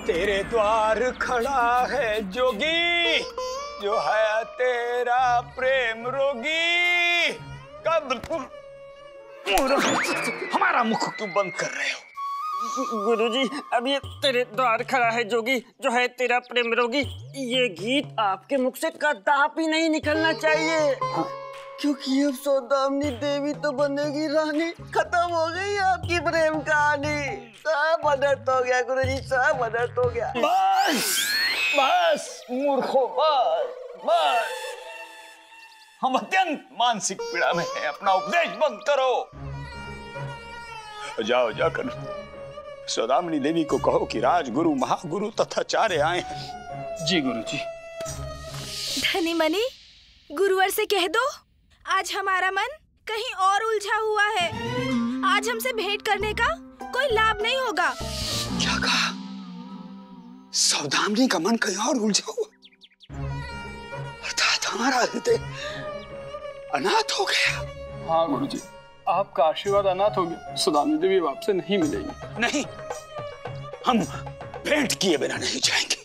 तेरे द्वार खड़ा है जोगी, जो है तेरा प्रेम रोगी। कब तुम हमारा मुख क्यों बंद कर रहे हो? गुरुजी, अब ये तेरे द्वार खड़ा है जोगी, जो है तेरा प्रेम रोगी, ये गीत आपके मुख से कदापि नहीं निकलना चाहिए। हाँ। क्योंकि अब सौदामिनी देवी तो बनेगी रानी। खत्म हो गई आपकी प्रेम कहानी। सब अनर्थ हो गया गुरुजी, सब अनर्थ हो गया। बस बस मूर्खों, बस बस। हम अत्यंत मानसिक पीड़ा में हैं, अपना उपदेश बंद करो। जाओ जाकर सौदामिनी देवी को कहो कि राजगुरु, महागुरु तथा आचार्य आए हैं। जी गुरुजी। धनी मनी, गुरुवर से कह दो आज हमारा मन कहीं और उलझा हुआ है। आज हमसे भेंट करने का कोई लाभ नहीं होगा। क्या कहा? सौदामिनी का मन कहीं और उलझा हुआ, अर्थात हमारा हृदय अनाथ हो गया। हाँ गुरुजी, आपका आशीर्वाद अनाथ हो गया। सौदामिनी देवी अब आपसे नहीं मिलेगी। नहीं, हम भेंट किए बिना नहीं जाएंगे।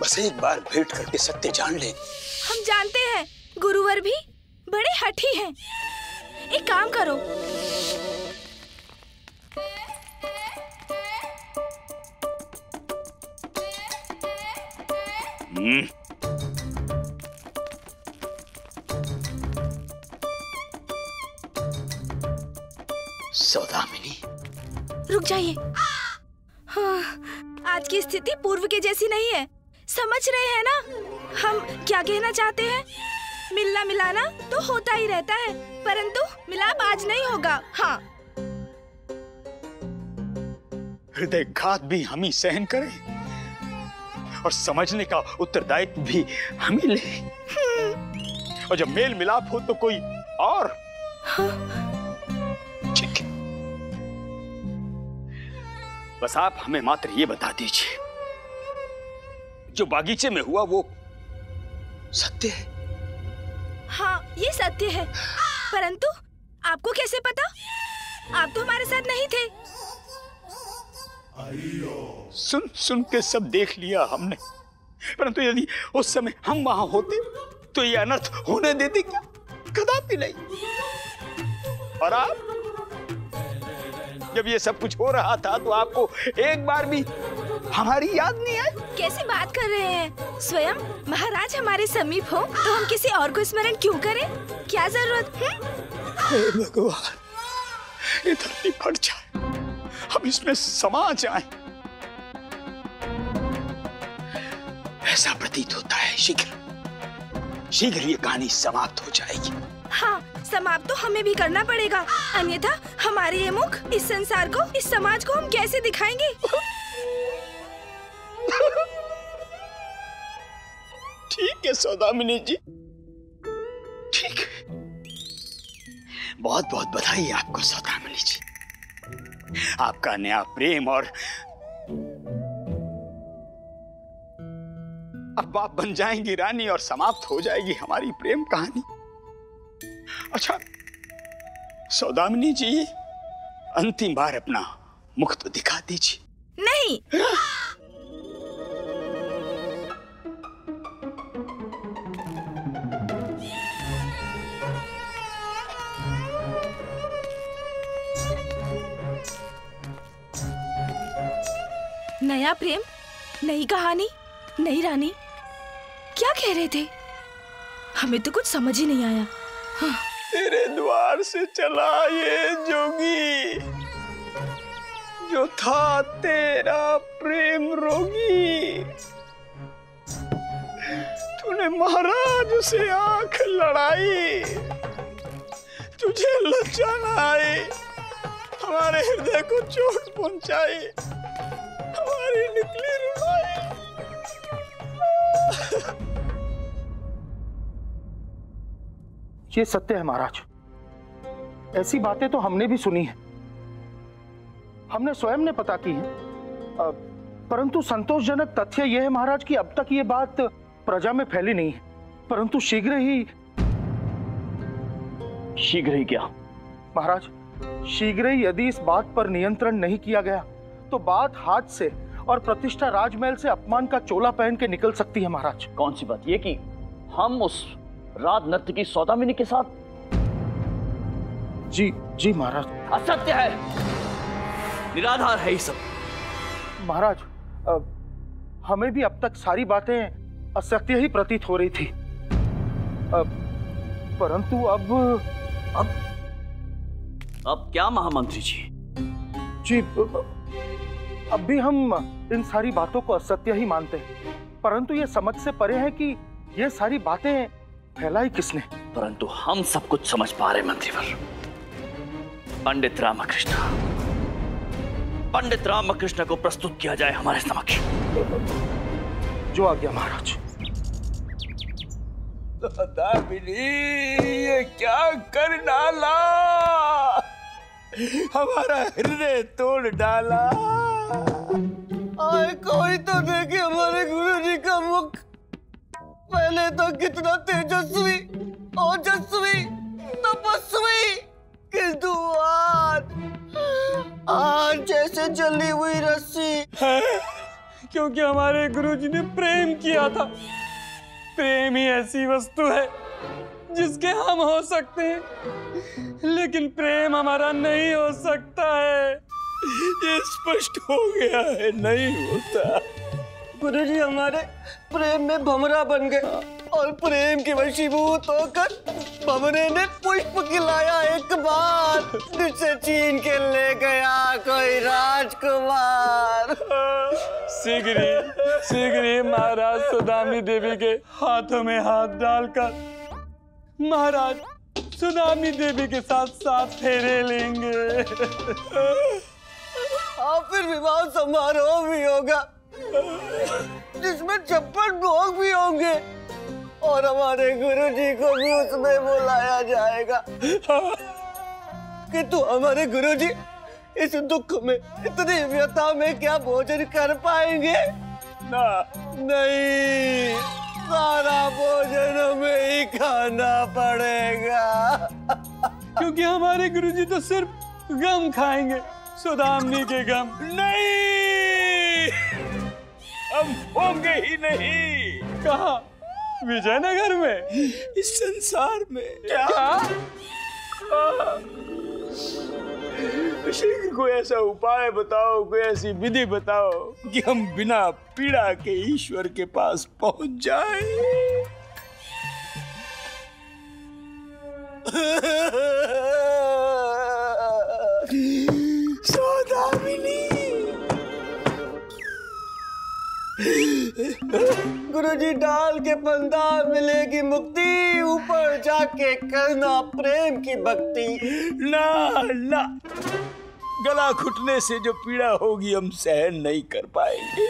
बस एक बार भेंट करके सत्य जान ले। हम जानते हैं गुरुवर भी बड़े हठी हैं। एक काम करो, सौदामिनी, रुक जाइए। हाँ, आज की स्थिति पूर्व के जैसी नहीं है। समझ रहे हैं ना हम क्या कहना चाहते हैं? मिलना मिलाना तो होता ही रहता है, परंतु मिलाप आज नहीं होगा। हाँ, हृदय घात भी हम ही सहन करें और समझने का उत्तरदायित्व भी हम ही लें। और जब मेल मिलाप हो तो कोई और। ठीक है, बस आप हमें मात्र ये बता दीजिए, जो बागीचे में हुआ वो सत्य है? हाँ, ये सत्य है, परंतु आपको कैसे पता? आप तो हमारे साथ नहीं थे। सुन सुन के सब देख लिया हमने, परंतु यदि उस समय हम वहां होते तो ये अनर्थ होने देते क्या? कदापि नहीं। और आप, जब ये सब कुछ हो रहा था तो आपको एक बार भी हमारी याद नहीं आई? कैसी बात कर रहे हैं? स्वयं महाराज हमारे समीप हो तो हम किसी और को स्मरण क्यों करें? क्या जरूरत है? हे भगवान, ये धरती फट जाए, हम इसमें समा जाएं। ऐसा प्रतीत होता है शीघ्र शीघ्र ये कहानी समाप्त हो जाएगी। हाँ, समाप्त तो हमें भी करना पड़ेगा, अन्यथा हमारे ये मुख इस संसार को, इस समाज को हम कैसे दिखाएंगे? ठीक है सौदामिनी जी, ठीक है। बहुत बहुत बधाई आपको सौदामिनी जी, आपका नया प्रेम। और अब आप बन जाएंगी रानी और समाप्त हो जाएगी हमारी प्रेम कहानी। अच्छा सौदामिनी जी, अंतिम बार अपना मुख तो दिखा दीजिए। नहीं। नया प्रेम, नई कहानी, नई रानी, क्या कह रहे थे? हमें तो कुछ समझ ही नहीं आया। हाँ। तेरे द्वार से चला ये जोगी, जो था तेरा प्रेम रोगी। तूने महाराज से आंख लड़ाई, तुझे लज्जा न आई, हमारे हृदय को चोट पहुंचाई, हमारी निकली रुलाई। ये सत्य है महाराज, ऐसी बातें तो हमने भी सुनी है, हमने स्वयं ने पता की है, परंतु संतोषजनक तथ्य यह है महाराज कि अब तक ये बात प्रजा में फैली नहीं है, परंतु शीघ्र ही क्या महाराज, शीघ्र ही यदि इस बात पर नियंत्रण नहीं किया गया तो बात हाथ से और प्रतिष्ठा राजमहल से अपमान का चोला पहन के निकल सकती है महाराज। कौन सी बात? ये कि हम उस राज नर्तकी सौदामिनी के साथ? जी जी महाराज। असत्य है, निराधार है ये सब। महाराज, हमें भी अब तक सारी बातें असत्य ही प्रतीत हो रही थी, परंतु अब क्या महामंत्री जी? जी, अब भी हम इन सारी बातों को असत्य ही मानते हैं, परंतु ये समझ से परे है कि ये सारी बातें फैलाई किसने। परंतु हम सब कुछ समझ पा रहे मंत्रीवर। पंडित रामकृष्ण को प्रस्तुत किया जाए हमारे समक्ष। जो आज्ञा महाराज। सौदामिनी, ये क्या कर डाला, हमारा हृदय तोड़ डाला। आए कोई तो देखे हमारे गुरुजी का मुख। पहले तो कितना तेजस्वी, ओजस्वी, तपस्वी, किंतु आज जैसे जली हुई रस्सी है, क्योंकि हमारे गुरुजी ने प्रेम किया था। प्रेम ही ऐसी वस्तु है जिसके हम हो सकते हैं, लेकिन प्रेम हमारा नहीं हो सकता है। ये स्पष्ट हो गया है, नहीं होता। गुरुजी हमारे प्रेम में भंवरा बन गए और प्रेम के वशीभूत होकर भंवरे ने पुष्प खिलाया एक बार, जिसे छीन के ले गया कोई राजकुमार। शीघ्र महाराज सौदामिनी देवी के हाथों में हाथ डालकर महाराज सौदामिनी देवी के साथ साथ फेरे लेंगे। और फिर विवाह समारोह भी होगा, जिसमें 56 लोग भी होंगे और हमारे गुरुजी को भी उसमें बुलाया जाएगा। किंतु हमारे गुरुजी इस दुख में, इतनी व्यथा में क्या भोजन कर पाएंगे? ना, नहीं, सारा भोजन हमें ही खाना पड़ेगा। क्योंकि हमारे गुरुजी तो सिर्फ गम खाएंगे, सौदामिनी के गम। नहीं, हम होंगे ही नहीं। कहाँ? विजयनगर में? इस संसार में? क्या? शीघ्र कोई ऐसा उपाय बताओ, कोई ऐसी विधि बताओ कि हम बिना पीड़ा के ईश्वर के पास पहुंच जाएं। सौदामिनी, गुरुजी डाल के फंदा मिलेगी मुक्ति, ऊपर जाके करना प्रेम की भक्ति। ना ना, गला घुटने से जो पीड़ा होगी हम सहन नहीं कर पाएंगे।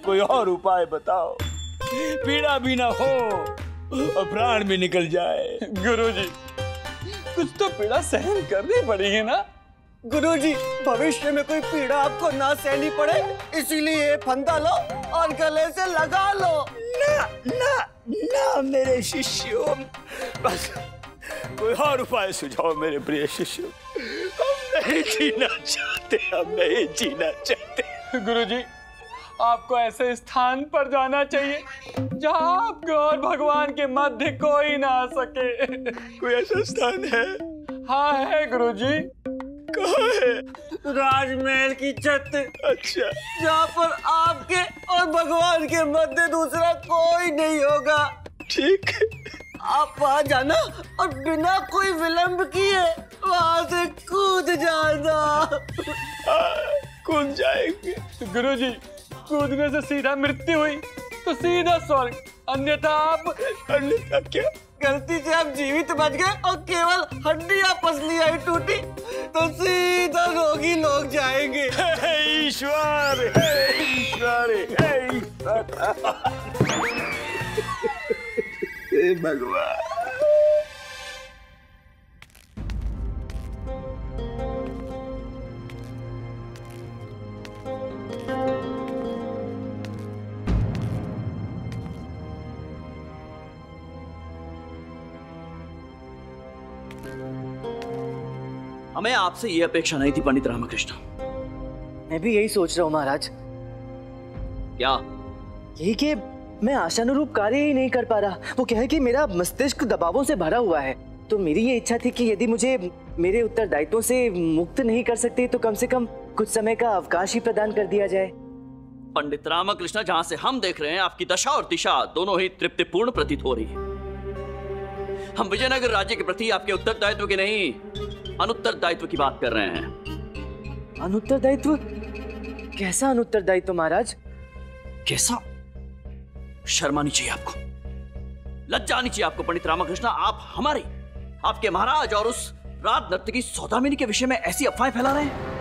कोई और उपाय बताओ, पीड़ा भी ना हो और प्राण भी निकल जाए। गुरुजी, कुछ तो पीड़ा सहन करनी पड़ेगी ना। गुरुजी, भविष्य में कोई पीड़ा आपको ना सहनी पड़े, इसीलिए फंदा लो और गले से लगा लो। ना ना ना मेरे शिष्यों, बस कोई और उपाय सुझाओ मेरे प्रिय शिष्यों। हम नहीं जीना चाहते, हम नहीं जीना चाहते। गुरुजी, आपको ऐसे स्थान पर जाना चाहिए जहाँ आपके और भगवान के मध्य कोई ना आ सके। कोई ऐसा स्थान है? हाँ है गुरुजी। कहाँ है? राजमहल की छत। अच्छा, जहाँ पर आपके और भगवान के मध्य दूसरा कोई नहीं होगा। ठीक, आप वहाँ जाना और बिना कोई विलंब किए वहाँ से कूद जाना। कूद जाएंगे? गुरुजी, कूदने से सीधा मृत्यु हुई तो सीधा स्वर्ग, अन्यथा आप। अन्यथा क्या? गलती से आप जीवित बच गए और केवल हड्डियां पसलियां ही टूटी तो सीधा रोगी लोग जाएंगे। ईश्वर, ईश्वर, हे भगवान। हमें आपसे ये अपेक्षा नहीं थी पंडित रामकृष्ण। मैं भी यही सोच रहा हूँ महाराज, क्या? यही कि मैं आशानुरूप कार्य ही नहीं कर पा रहा। वो क्या है कि मेरा मस्तिष्क दबावों से भरा हुआ है। तो मेरी ये इच्छा थी कि यदि मुझे मेरे उत्तरदायित्वों से मुक्त नहीं कर सकते तो कम से कम कुछ समय का अवकाश ही प्रदान कर दिया जाए। पंडित रामकृष्ण, जहां से हम देख रहे हैं आपकी दशा और दिशा दोनों ही तृप्तिपूर्ण प्रतीत हो रही है। हम विजयनगर राज्य के प्रति आपके उत्तरदायित्व के नहीं, अनुत्तरदायित्व की बात कर रहे हैं। अनुत्तरदायित्व? कैसा अनुत्तरदायित्व महाराज? कैसा? शर्म आनी चाहिए आपको, लज्जा आनी चाहिए आपको पंडित रामकृष्ण। आप हमारे, आपके महाराज और उस रात नर्तकी सौदामिनी के विषय में ऐसी अफवाहें फैला रहे हैं।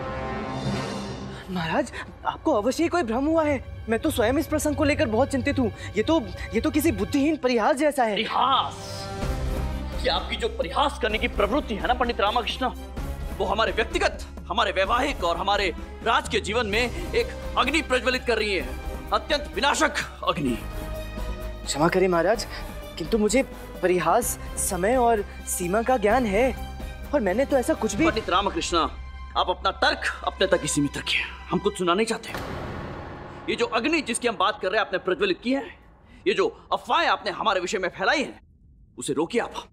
महाराज, आपको अवश्य ही कोई भ्रम हुआ है। मैं तो स्वयं इस प्रसंग को लेकर बहुत चिंतित हूँ। ये तो किसी बुद्धिहीन परिहास जैसा है। परिहास? ये आपकी जो परिहास करने की प्रवृत्ति है ना पंडित रामकृष्ण, वो हमारे व्यक्तिगत, हमारे वैवाहिक और हमारे राज के जीवन में एक अग्नि प्रज्वलित कर रही है, अत्यंत विनाशक अग्नि। क्षमा करें महाराज, किंतु मुझे परिहास, समय और सीमा का ज्ञान है और मैंने तो ऐसा कुछ भी। पंडित रामकृष्ण, आप अपना तर्क अपने तक ही सीमित रखिए, हम कुछ सुना नहीं चाहते। ये जो अग्नि जिसकी हम बात कर रहे हैं आपने प्रज्वलित की है, ये जो अफवाहें आपने हमारे विषय में फैलाई हैं, उसे रोकिए आप।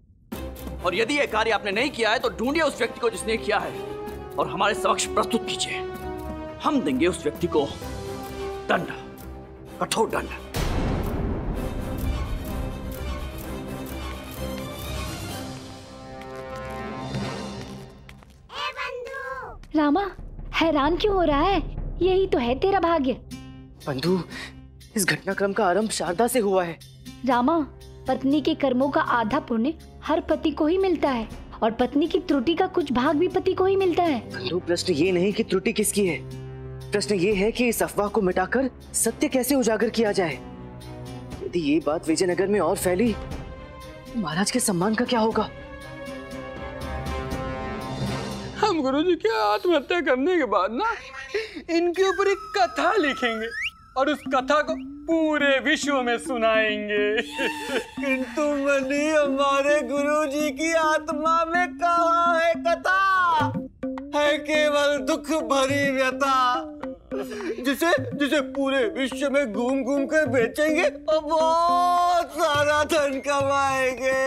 और यदि ये कार्य आपने नहीं किया है तो ढूंढिए उस व्यक्ति को जिसने किया है और हमारे समक्ष प्रस्तुत कीजिए। हम देंगे उस व्यक्ति को दंड, कठोर दंड। रामा, हैरान क्यों हो रहा है? यही तो है तेरा भाग्य। बंधु, इस घटनाक्रम का आरंभ शारदा से हुआ है। रामा, पत्नी के कर्मों का आधा पुण्य हर पति को ही मिलता है और पत्नी की त्रुटि का कुछ भाग भी पति को ही मिलता है। बंधु, प्रश्न ये नहीं कि त्रुटि किसकी है, प्रश्न ये है कि इस अफवाह को मिटाकर सत्य कैसे उजागर किया जाए। यदि ये बात विजयनगर में और फैली तो महाराज के सम्मान का क्या होगा? हम गुरुजी के आत्महत्या करने के बाद ना इनके ऊपर एक कथा लिखेंगे और उस कथा को पूरे विश्व में सुनाएंगे। किंतु मनी, हमारे गुरुजी की आत्मा में कहाँ है कथा? है केवल दुख भरी व्यथा, जिसे पूरे विश्व में घूम घूम कर बेचेंगे और बहुत सारा धन कमाएंगे।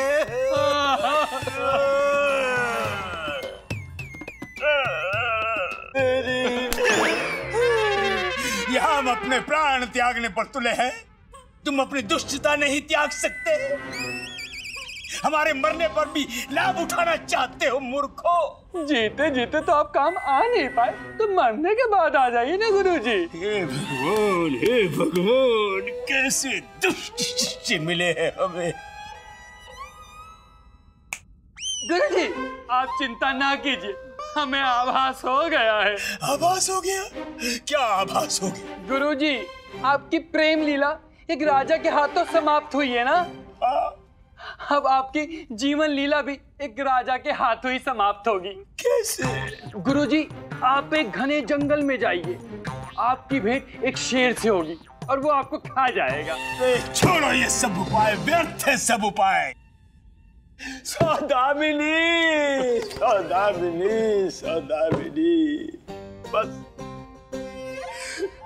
यहाँ हम अपने प्राण त्यागने पर तुले हैं, तुम अपनी दुष्टता नहीं त्याग सकते। हमारे मरने पर भी लाभ उठाना चाहते हो मूर्खों। जीते जीते तो आप काम आ नहीं पाए तो मरने के बाद आ जाइए ना गुरुजी। हे भगवान, कैसे दुष्ट शिष्य मिले हैं हमें। गुरुजी, आप चिंता ना कीजिए, हमें आभास हो गया है। आभास हो गया? क्या आभास हो गया? गुरुजी, आपकी प्रेम लीला एक राजा के हाथों समाप्त हुई है ना? अब आपकी जीवन लीला भी एक राजा के हाथों ही समाप्त होगी। कैसे? गुरुजी, आप एक घने जंगल में जाइए, आपकी भेंट एक शेर से होगी और वो आपको खा जाएगा। छोड़ो ये सब उपाय, व्यर्थ है सब उपाय। सौदामिनी, सौदामिनी, सौदामिनी, बस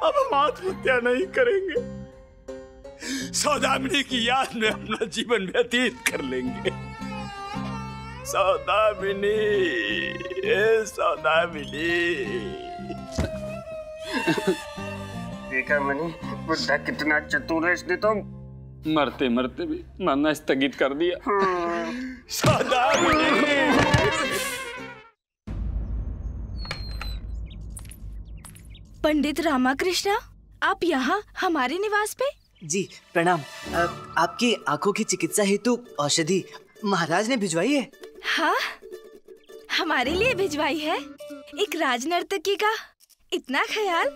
अब हम आत्महत्या नहीं करेंगे, सौदामिनी की याद में अपना जीवन व्यतीत कर लेंगे। सौदामिनी, ए सौदामिनी। देखा मनी, बुद्धा कितना चतुर है, इसने तो मरते मरते भी मरना स्थगित कर दिया। सौदामिनी। पंडित रामकृष्ण, आप यहाँ हमारे निवास पे? जी प्रणाम। आपकी आंखों की चिकित्सा हेतु औषधि महाराज ने भिजवाई है। हाँ, हमारे लिए भिजवाई है? एक राजनर्तकी का इतना ख्याल?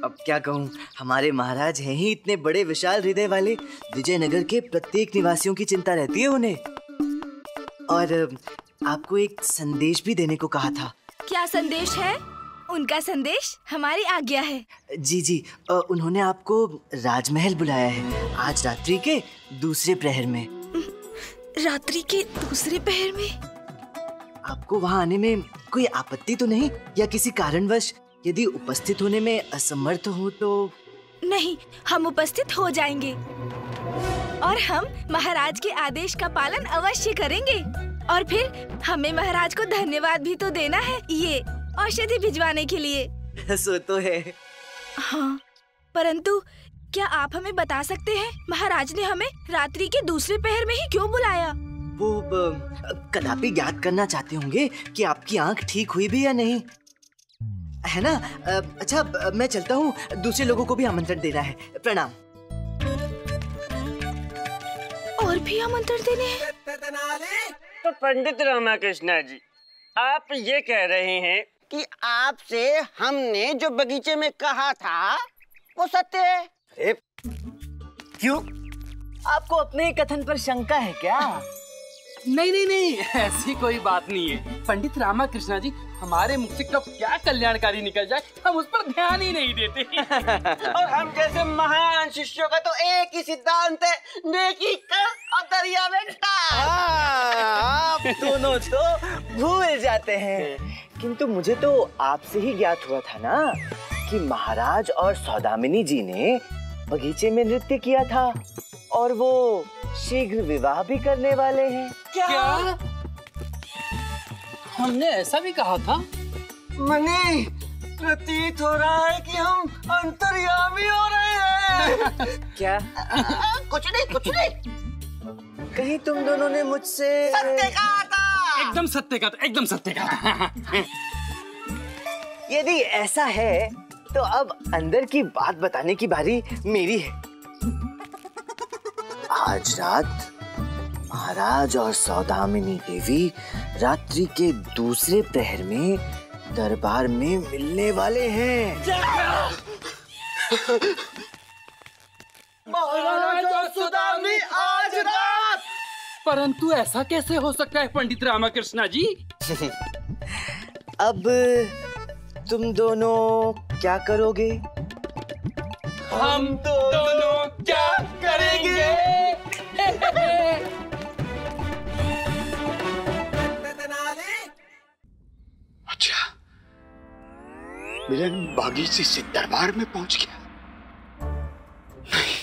अब क्या कहूँ, हमारे महाराज हैं ही इतने बड़े विशाल हृदय वाले, विजयनगर के प्रत्येक निवासियों की चिंता रहती है उन्हें। और आपको एक संदेश भी देने को कहा था। क्या संदेश है? उनका संदेश हमारी आज्ञा है। जी जी, उन्होंने आपको राजमहल बुलाया है आज रात्रि के दूसरे प्रहर में। रात्रि के दूसरे प्रहर में? आपको वहाँ आने में कोई आपत्ति तो नहीं, या किसी कारणवश यदि उपस्थित होने में असमर्थ हो तो? नहीं, हम उपस्थित हो जाएंगे और हम महाराज के आदेश का पालन अवश्य करेंगे। और फिर हमें महाराज को धन्यवाद भी तो देना है ये औषधि भिजवाने के लिए। सो तो है। हाँ, परंतु क्या आप हमें बता सकते हैं महाराज ने हमें रात्रि के दूसरे पहर में ही क्यों बुलाया? वो कदापि ज्ञात करना चाहते होंगे कि आपकी आंख ठीक हुई भी या नहीं, है ना? अच्छा, मैं चलता हूँ, दूसरे लोगों को भी आमंत्रण देना है। प्रणाम। और भी आमंत्रण देने हैं? तो पंडित रामाकृष्ण जी, आप ये कह रहे हैं कि आपसे हमने जो बगीचे में कहा था वो सत्य है? क्यों? आपको अपने कथन पर शंका है क्या? नहीं, ऐसी कोई बात नहीं है। पंडित रामाकृष्ण जी, हमारे मुख से कब क्या कल्याणकारी निकल जाए हम उस पर ध्यान ही नहीं देते। और हम जैसे महान शिष्यों का तो एक ही सिद्धांत है, नेकी कर और दरिया में डाल। आप दोनों तो भूल जाते हैं, किंतु मुझे तो आपसे ही ज्ञात हुआ था ना कि महाराज और सौदामिनी जी ने बगीचे में नृत्य किया था और वो शीघ्र विवाह भी करने वाले हैं। क्या? हमने ऐसा भी कहा था? मनी, प्रतीत हो रहा है कि हम अंतर्यामी हो रहे हैं। क्या? कुछ नहीं। कहीं तुम दोनों ने मुझसे सत्य कहा था। एकदम सत्य कहा था, एकदम सत्य कहा था। यदि ऐसा है तो अब अंदर की बात बताने की बारी मेरी है। आज रात महाराज और सौदामिनी देवी रात्रि के दूसरे प्रहर में दरबार में मिलने वाले हैं। महाराज और सौदामिनी आज रात? परंतु ऐसा कैसे हो सकता है पंडित रामाकृष्ण जी? अब तुम दोनों क्या करोगे? हम दोनों क्या करेंगे? अच्छा, मिलन बागीचे से दरबार में पहुंच गया। नहीं,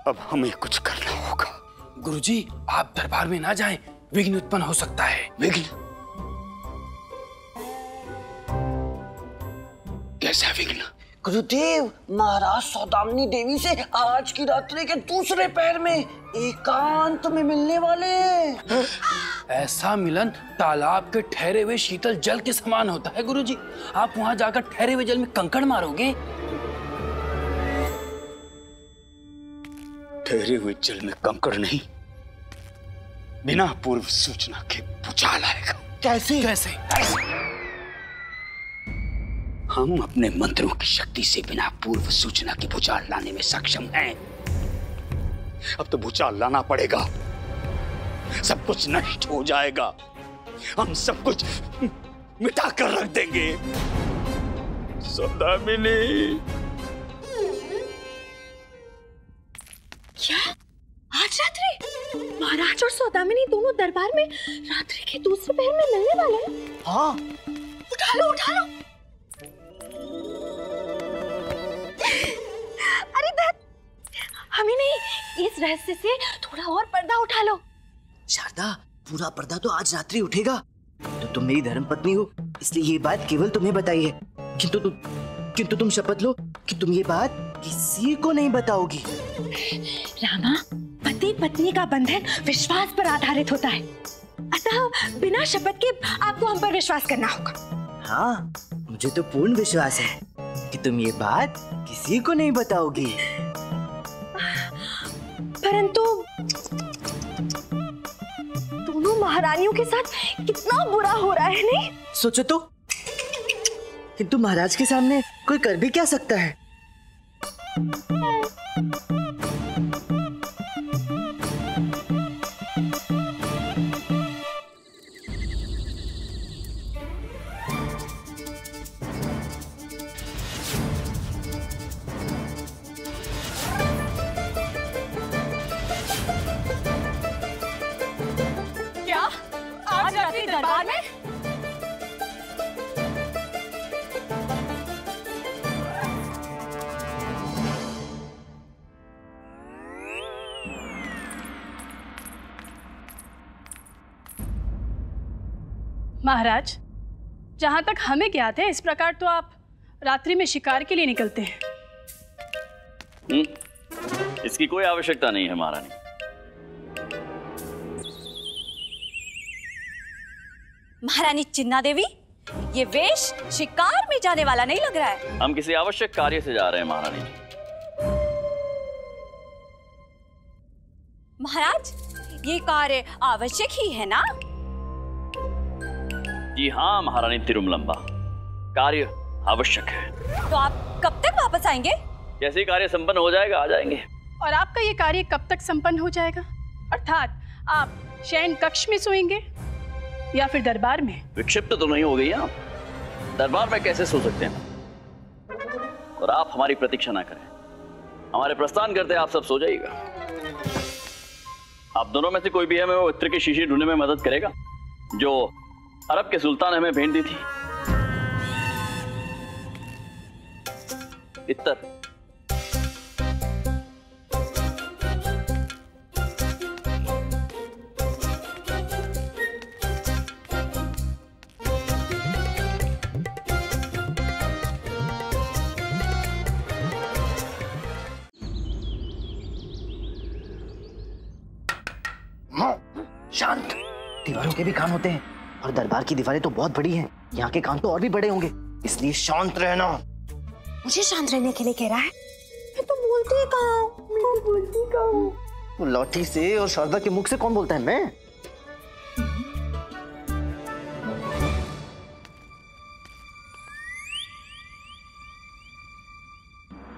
अब हमें कुछ करना होगा। गुरुजी, आप दरबार में ना जाएं, विघ्न उत्पन्न हो सकता है। विघ्न? कैसा विघ्न? गुरुदेव, महाराज सौदामिनी देवी से आज की रात्रि के दूसरे पहर में एकांत में मिलने वाले हैं। ऐसा मिलन तालाब के ठहरे हुए शीतल जल के समान होता है गुरुजी। आप वहां जाकर ठहरे हुए जल में कंकड़ मारोगे? ठहरे हुए जल में कंकड़ नहीं, बिना पूर्व सूचना के भूचाल आएगा। कैसे? हम अपने मंत्रों की शक्ति से बिना पूर्व सूचना के भूचाल लाने में सक्षम हैं। अब तो भूचाल लाना पड़ेगा, सब कुछ नष्ट हो जाएगा, हम सब कुछ मिटा कर रख देंगे। सौदामिनी, क्या आज रात्रि महाराज और सौदामिनी दोनों दरबार में रात्रि के दूसरे पहर में मिलने वाले हैं? हाँ। उठा लो। अरे हमें नहीं, इस रहस्य से थोड़ा और पर्दा उठा लो। शारदा, पूरा पर्दा तो आज रात्रि उठेगा। तो तुम मेरी धर्मपत्नी हो, इसलिए ये बात केवल तुम्हें बताई है। किंतु तुम शपथ लो कि तुम ये बात किसी को नहीं बताओगी। रामा, पति पत्नी का बंधन विश्वास पर आधारित होता है, अतः बिना शपथ के आपको हम पर विश्वास करना होगा। हाँ, मुझे तो पूर्ण विश्वास है कि तुम ये बात किसी को नहीं बताओगी। परंतु दोनों महारानियों के साथ कितना बुरा हो रहा है, नहीं? सोचो तो, किंतु महाराज के सामने कोई कर भी क्या सकता है? दरबार में महाराज, जहाँ तक हमें ज्ञात है इस प्रकार तो आप रात्रि में शिकार के लिए निकलते हैं। इसकी कोई आवश्यकता नहीं है महारानी। महारानी चिन्ना देवी, ये वेश शिकार में जाने वाला नहीं लग रहा है। हम किसी आवश्यक कार्य से जा रहे हैं महारानी जी। महाराज, ये कार्य आवश्यक ही है ना? जी हाँ महारानी तिरुमलंबा, कार्य आवश्यक है। तो आप कब तक वापस आएंगे? जैसे ही कार्य संपन्न हो जाएगा आ जाएंगे। और आपका ये कार्य कब तक संपन्न हो जाएगा? अर्थात आप शयन कक्ष में सोएंगे या फिर दरबार में? विक्षिप्त तो नहीं हो गई आप? दरबार में कैसे सो सकते हैं? और आप हमारी प्रतीक्षा ना करें, हमारे प्रस्थान करते आप सब सो जाइएगा। आप दोनों में से कोई भी हमें वो इत्र की शीशी ढूंढने में मदद करेगा जो अरब के सुल्तान हमें भेंट दी थी। इत्र। शांत। दीवारों के भी कान होते हैं और दरबार की दीवारें तो बहुत बड़ी हैं। यहाँ के कान तो और भी बड़े होंगे, इसलिए शांत रहना। मुझे शांत रहने के लिए कह रहा है? मैं तो बोलती कहाँ हूँ, मैं तो बोलती कहाँ हूँ। वो लौठी से और शारदा के मुख से कौन बोलता है? मैं।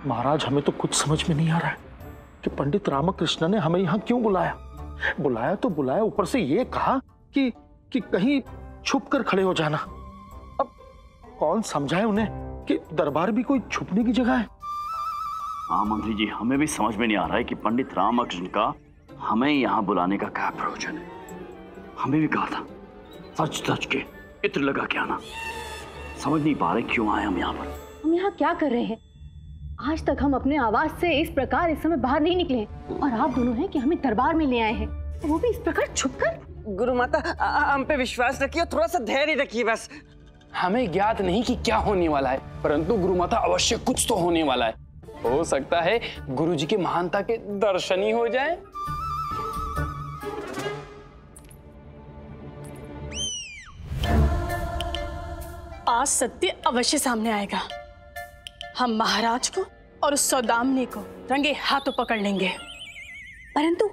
महाराज, हमें तो कुछ समझ में नहीं आ रहा है कि पंडित रामकृष्ण ने हमें यहाँ क्यों बुलाया। बुलाया तो बुलाया, ऊपर से ये कहा कि कहीं छुप कर खड़े हो जाना। अब कौन समझाए उन्हें कि दरबार भी कोई छुपने की जगह है? हाँ मंत्री जी, हमें भी समझ में नहीं आ रहा है कि पंडित रामकृष्ण का हमें यहाँ बुलाने का क्या प्रयोजन है। हमें भी कहा था सच सच के इत्र लगा के आना, समझ नहीं पा रहे क्यों आए हम यहाँ पर। हम यहाँ क्या कर रहे हैं? आज तक हम अपने आवाज से इस प्रकार इस समय बाहर नहीं निकले, और आप दोनों हैं कि हमें दरबार में ले आए हैं, वो भी इस प्रकार छुपकर। गुरु माता, हम पे विश्वास रखिए, थोड़ा सा धैर्य रखिए बस। हमें ज्ञात नहीं कि क्या होने वाला है, परंतु गुरु माता अवश्य कुछ तो होने वाला है। हो सकता है गुरु जी की महानता के दर्शन ही हो जाए। आज सत्य अवश्य सामने आएगा। हम महाराज को और उस सौदामिनी को रंगे हाथों पकड़ लेंगे। परंतु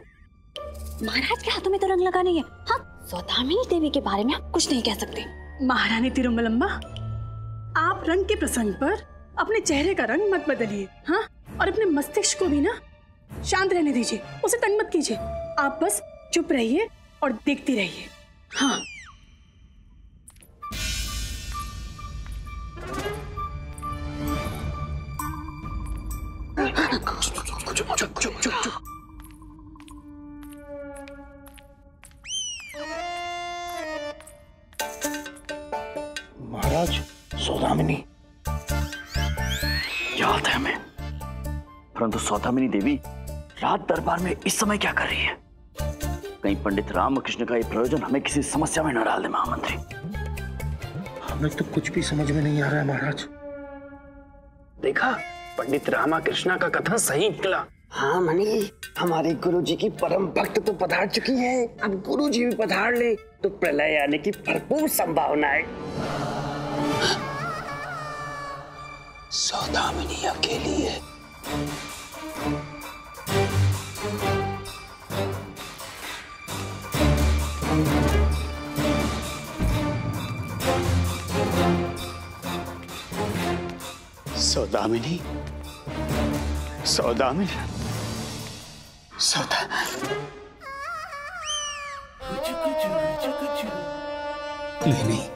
महाराज के हाथों में तो रंग लगा नहीं है। हाँ, सौदामिनी देवी के बारे में आप कुछ नहीं कह सकते। महारानी तिरुमलंबा, आप रंग के प्रसंग पर अपने चेहरे का रंग मत बदलिए। हाँ, और अपने मस्तिष्क को भी ना शांत रहने दीजिए, उसे तंग मत कीजिए। आप बस चुप रहिए और देखती रहिए। हाँ, चुप। महाराज, सौदामिनी याद है हमें, परंतु सौदामिनी देवी रात दरबार में इस समय क्या कर रही है? कहीं पंडित रामकृष्ण का ये प्रयोजन हमें किसी समस्या में न डाल दे महामंत्री। हमें तो कुछ भी समझ में नहीं आ रहा है महाराज। देखा, पंडित रामकृष्ण का कथन सही निकला। हाँ मणि, हमारे गुरुजी की परम भक्त तो पधार चुकी है। अब गुरुजी भी पधार ले तो प्रलय आने की भरपूर संभावना है। सौदामिनी अकेली है। सौदामिनी, सौदामिनी, नहीं,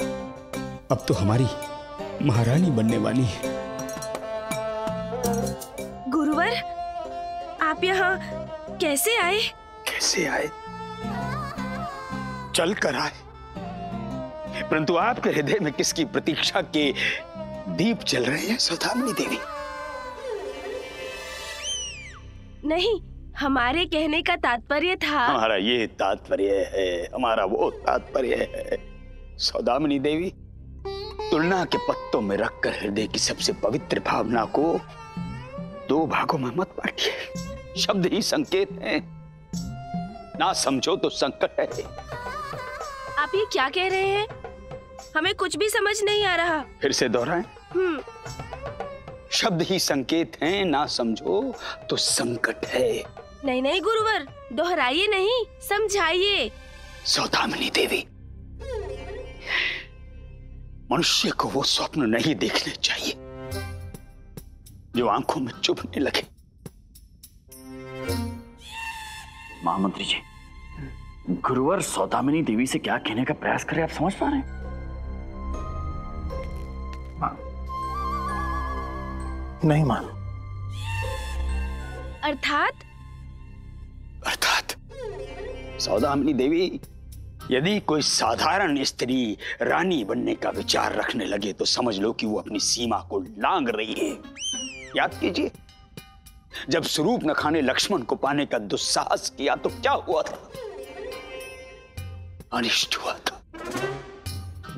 अब तो हमारी महारानी बनने वाली है। गुरुवर, आप यहाँ कैसे आए? कैसे आए? चल कर आए, परंतु आपके हृदय में किसकी प्रतीक्षा के दीप जल रहे हैं सौदामिनी देवी? नहीं, हमारे कहने का तात्पर्य था। हमारा ये तात्पर्य है, हमारा वो तात्पर्य है। सौदामिनी देवी, तुलना के पत्तों में रखकर हृदय की सबसे पवित्र भावना को दो भागों में मत बांटिए। शब्द ही संकेत हैं, ना समझो तो संकट है। आप ये क्या कह रहे हैं? हमें कुछ भी समझ नहीं आ रहा। फिर से दोहराएं। शब्द ही संकेत हैं, ना समझो तो संकट है। नहीं नहीं गुरुवर, दोहराइए नहीं, समझाइए। सौदामिनी देवी, मनुष्य को वो स्वप्न नहीं देखने चाहिए जो आंखों में चुभने लगे। महामंत्री जी, गुरुवर सौदामिनी देवी से क्या कहने का प्रयास करे, आप समझ पा रहे हैं? नहीं मान। अर्थात सौदामिनी देवी, यदि कोई साधारण स्त्री रानी बनने का विचार रखने लगे तो समझ लो कि वो अपनी सीमा को लांघ रही है। याद कीजिए, जब स्वरूप नखा ने लक्ष्मण को पाने का दुस्साहस किया तो क्या हुआ था? अनिष्ट हुआ था,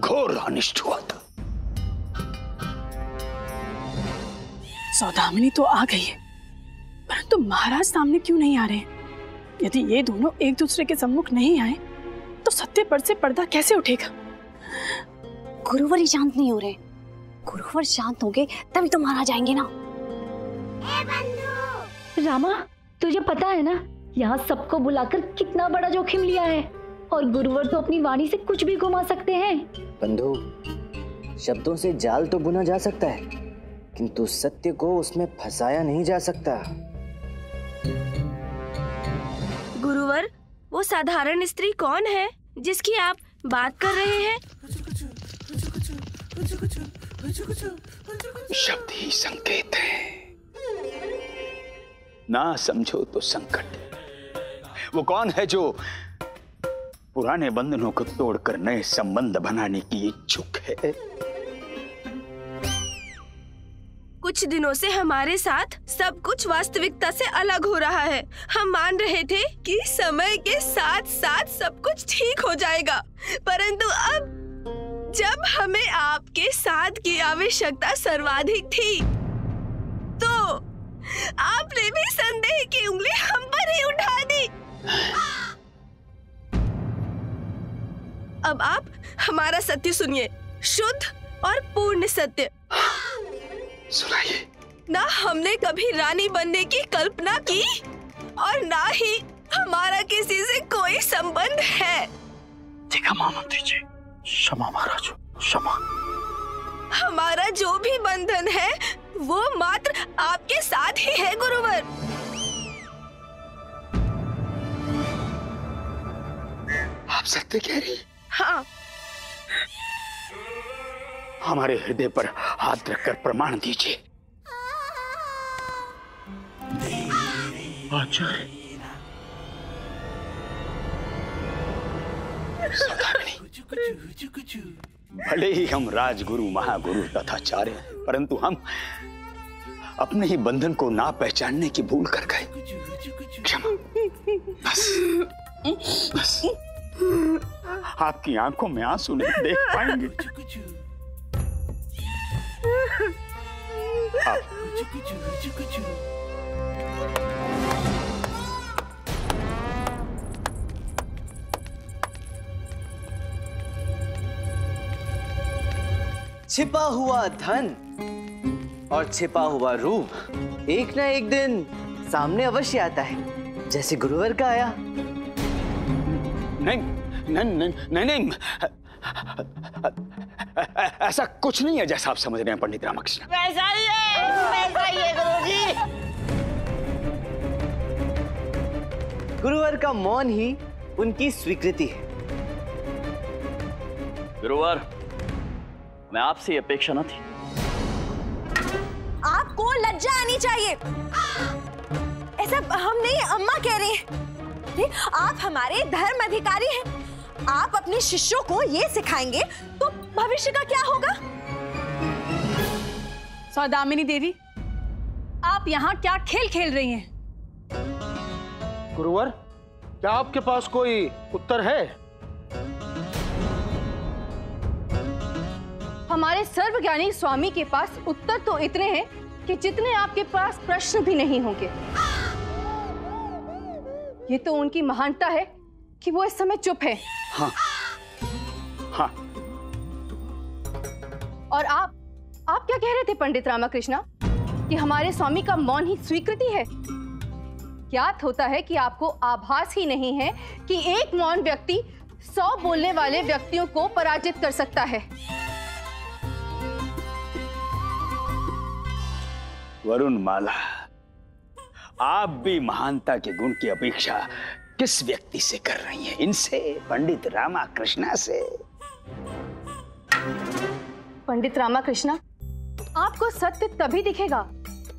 घोर अनिष्ट हुआ था। सौदामिनी तो आ गई है, परंतु महाराज सामने क्यों नहीं आ रहे हैं? यदि ये दोनों एक दूसरे के सम्मुख नहीं आए तो सत्य पर से पर्दा कैसे उठेगा? गुरुवर ही शांत नहीं हो रहे। गुरुवर शांत होंगे तभी तो महाराज आएंगे ना। रामा, तुझे पता है ना यहाँ सबको बुलाकर कितना बड़ा जोखिम लिया है, और गुरुवर तो अपनी वाणी से कुछ भी घुमा सकते हैं। बंधु, शब्दों से जाल तो बुना जा सकता है, किंतु सत्य को उसमें फंसाया नहीं जा सकता। गुरुवर, वो साधारण स्त्री कौन है जिसकी आप बात कर रहे हैं? शब्द ही संकेत है, ना समझो तो संकट। वो कौन है जो पुराने बंधनों को तोड़कर नए संबंध बनाने की इच्छुक है? कुछ दिनों से हमारे साथ सब कुछ वास्तविकता से अलग हो रहा है। हम मान रहे थे कि समय के साथ साथ सब कुछ ठीक हो जाएगा, परंतु अब जब हमें आपके साथ की आवश्यकता सर्वाधिक थी तो आपने भी संदेह की उंगली हम पर ही उठा दी। अब आप हमारा सत्य सुनिए, शुद्ध और पूर्ण सत्य। सुनाइए। ना हमने कभी रानी बनने की कल्पना की और ना ही हमारा किसी से कोई संबंध है। देखा महामंत्री जी, क्षमा महाराज, क्षमा। हमारा जो भी बंधन है वो मात्र आपके साथ ही है गुरुवर। आप सत्य कह रही? हाँ। हमारे हृदय पर हाथ रखकर प्रमाण दीजिए। आचार्य, भले ही हम राजगुरु, महागुरु तथाचार्य हैं, परंतु हम अपने ही बंधन को ना पहचानने की भूल कर गए। क्षमा। बस। आपकी आंखों में आंसू नहीं देख पाएंगे। छिपा हुआ धन और छिपा हुआ रूप एक ना एक दिन सामने अवश्य आता है, जैसे गुरुवर का आया। नहीं, ऐसा कुछ नहीं है जैसा आप समझ रहे हैं पंडित रामकृष्ण। वैसा ही है गुरुजी। गुरुवर का मौन ही उनकी स्वीकृति है। गुरुवर, मैं आपसे ये अपेक्षा न थी। आपको लज्जा आनी चाहिए। ऐसा हम नहीं, अम्मा कह रही हैं। आप हमारे धर्म अधिकारी हैं। आप अपने शिष्यों को ये सिखाएंगे तो भविष्य का क्या होगा? सौदामिनी देवी, आप यहाँ क्या खेल खेल रही हैं? गुरुवर, क्या आपके पास कोई उत्तर है? हमारे सर्वज्ञानी स्वामी के पास उत्तर तो इतने हैं कि जितने आपके पास प्रश्न भी नहीं होंगे। ये तो उनकी महानता है कि वो इस समय चुप है। हाँ हाँ। और आप क्या कह रहे थे पंडित रामाकृष्णा कि हमारे स्वामी का मौन ही स्वीकृति है? ज्ञात होता है कि आपको आभास ही नहीं है कि एक मौन व्यक्ति 100 बोलने वाले व्यक्तियों को पराजित कर सकता है। वरुणमाला, आप भी महानता के गुण की अपेक्षा किस व्यक्ति से कर रही हैं? इनसे, पंडित रामाकृष्णा से। पंडित रामाकृष्णा, आपको सत्य तभी दिखेगा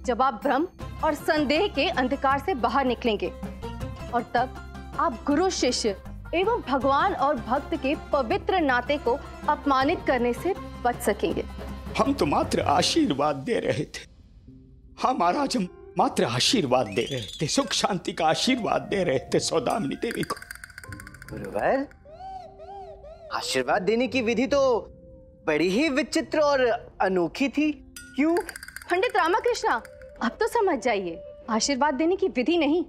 जब आप भ्रम और संदेह के अंधकार से बाहर निकलेंगे, और तब आप गुरु शिष्य एवं भगवान और भक्त के पवित्र नाते को अपमानित करने से बच सकेंगे। हम तो मात्र आशीर्वाद दे रहे थे। हाँ महाराज, हम मात्र आशीर्वाद दे रहे थे, सुख शांति का आशीर्वाद दे रहे थे सौदामिनी देवी को। गुरुवर, आशीर्वाद देने की विधि तो बड़ी ही विचित्र और अनोखी थी। क्यों? पंडित रामाकृष्णा, अब तो समझ जाइए, आशीर्वाद देने की विधि नहीं,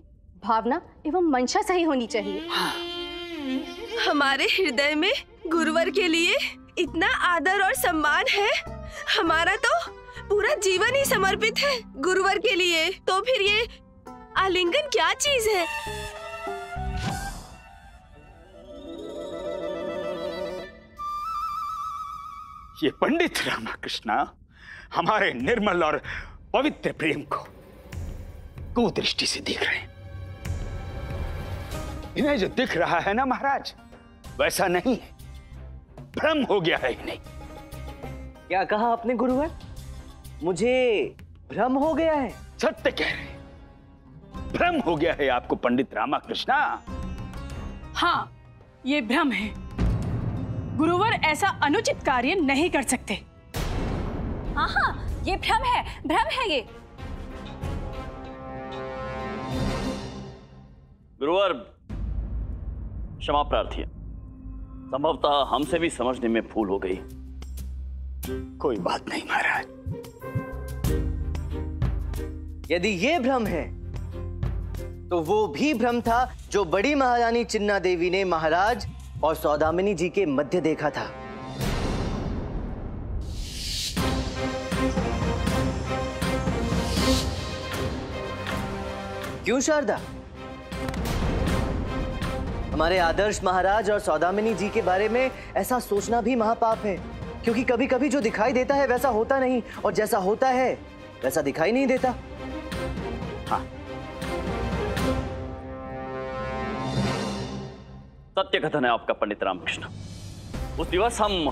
भावना एवं मंशा सही होनी चाहिए। हमारे हृदय में गुरुवर के लिए इतना आदर और सम्मान है। हमारा तो पूरा जीवन ही समर्पित है गुरुवर के लिए। तो फिर ये आलिंगन क्या चीज है? ये पंडित रामाकृष्णा हमारे निर्मल और पवित्र प्रेम को कुदृष्टि से देख रहे हैं। इन्हें जो दिख रहा है ना महाराज, वैसा नहीं है, भ्रम हो गया है इन्हें। क्या कहा आपने गुरुवर? मुझे भ्रम हो गया है? सत्य कह रहे हैं, भ्रम हो गया है आपको पंडित रामाकृष्णा। हाँ, ये भ्रम है। गुरुवर ऐसा अनुचित कार्य नहीं कर सकते। हाँ हाँ, ये भ्रम है ये। गुरुवर क्षमा प्रार्थी है, संभवतः हमसे भी समझने में भूल हो गई। कोई बात नहीं महाराज। यदि ये भ्रम है तो वो भी भ्रम था जो बड़ी महारानी चिन्ना देवी ने महाराज और सौदामिनी जी के मध्य देखा था। क्यों शारदा? हमारे आदर्श महाराज और सौदामिनी जी के बारे में ऐसा सोचना भी महापाप है, क्योंकि कभी कभी जो दिखाई देता है वैसा होता नहीं, और जैसा होता है वैसा दिखाई नहीं देता। हाँ, सत्य कथन है आपका पंडित रामकृष्ण। उस दिवस हम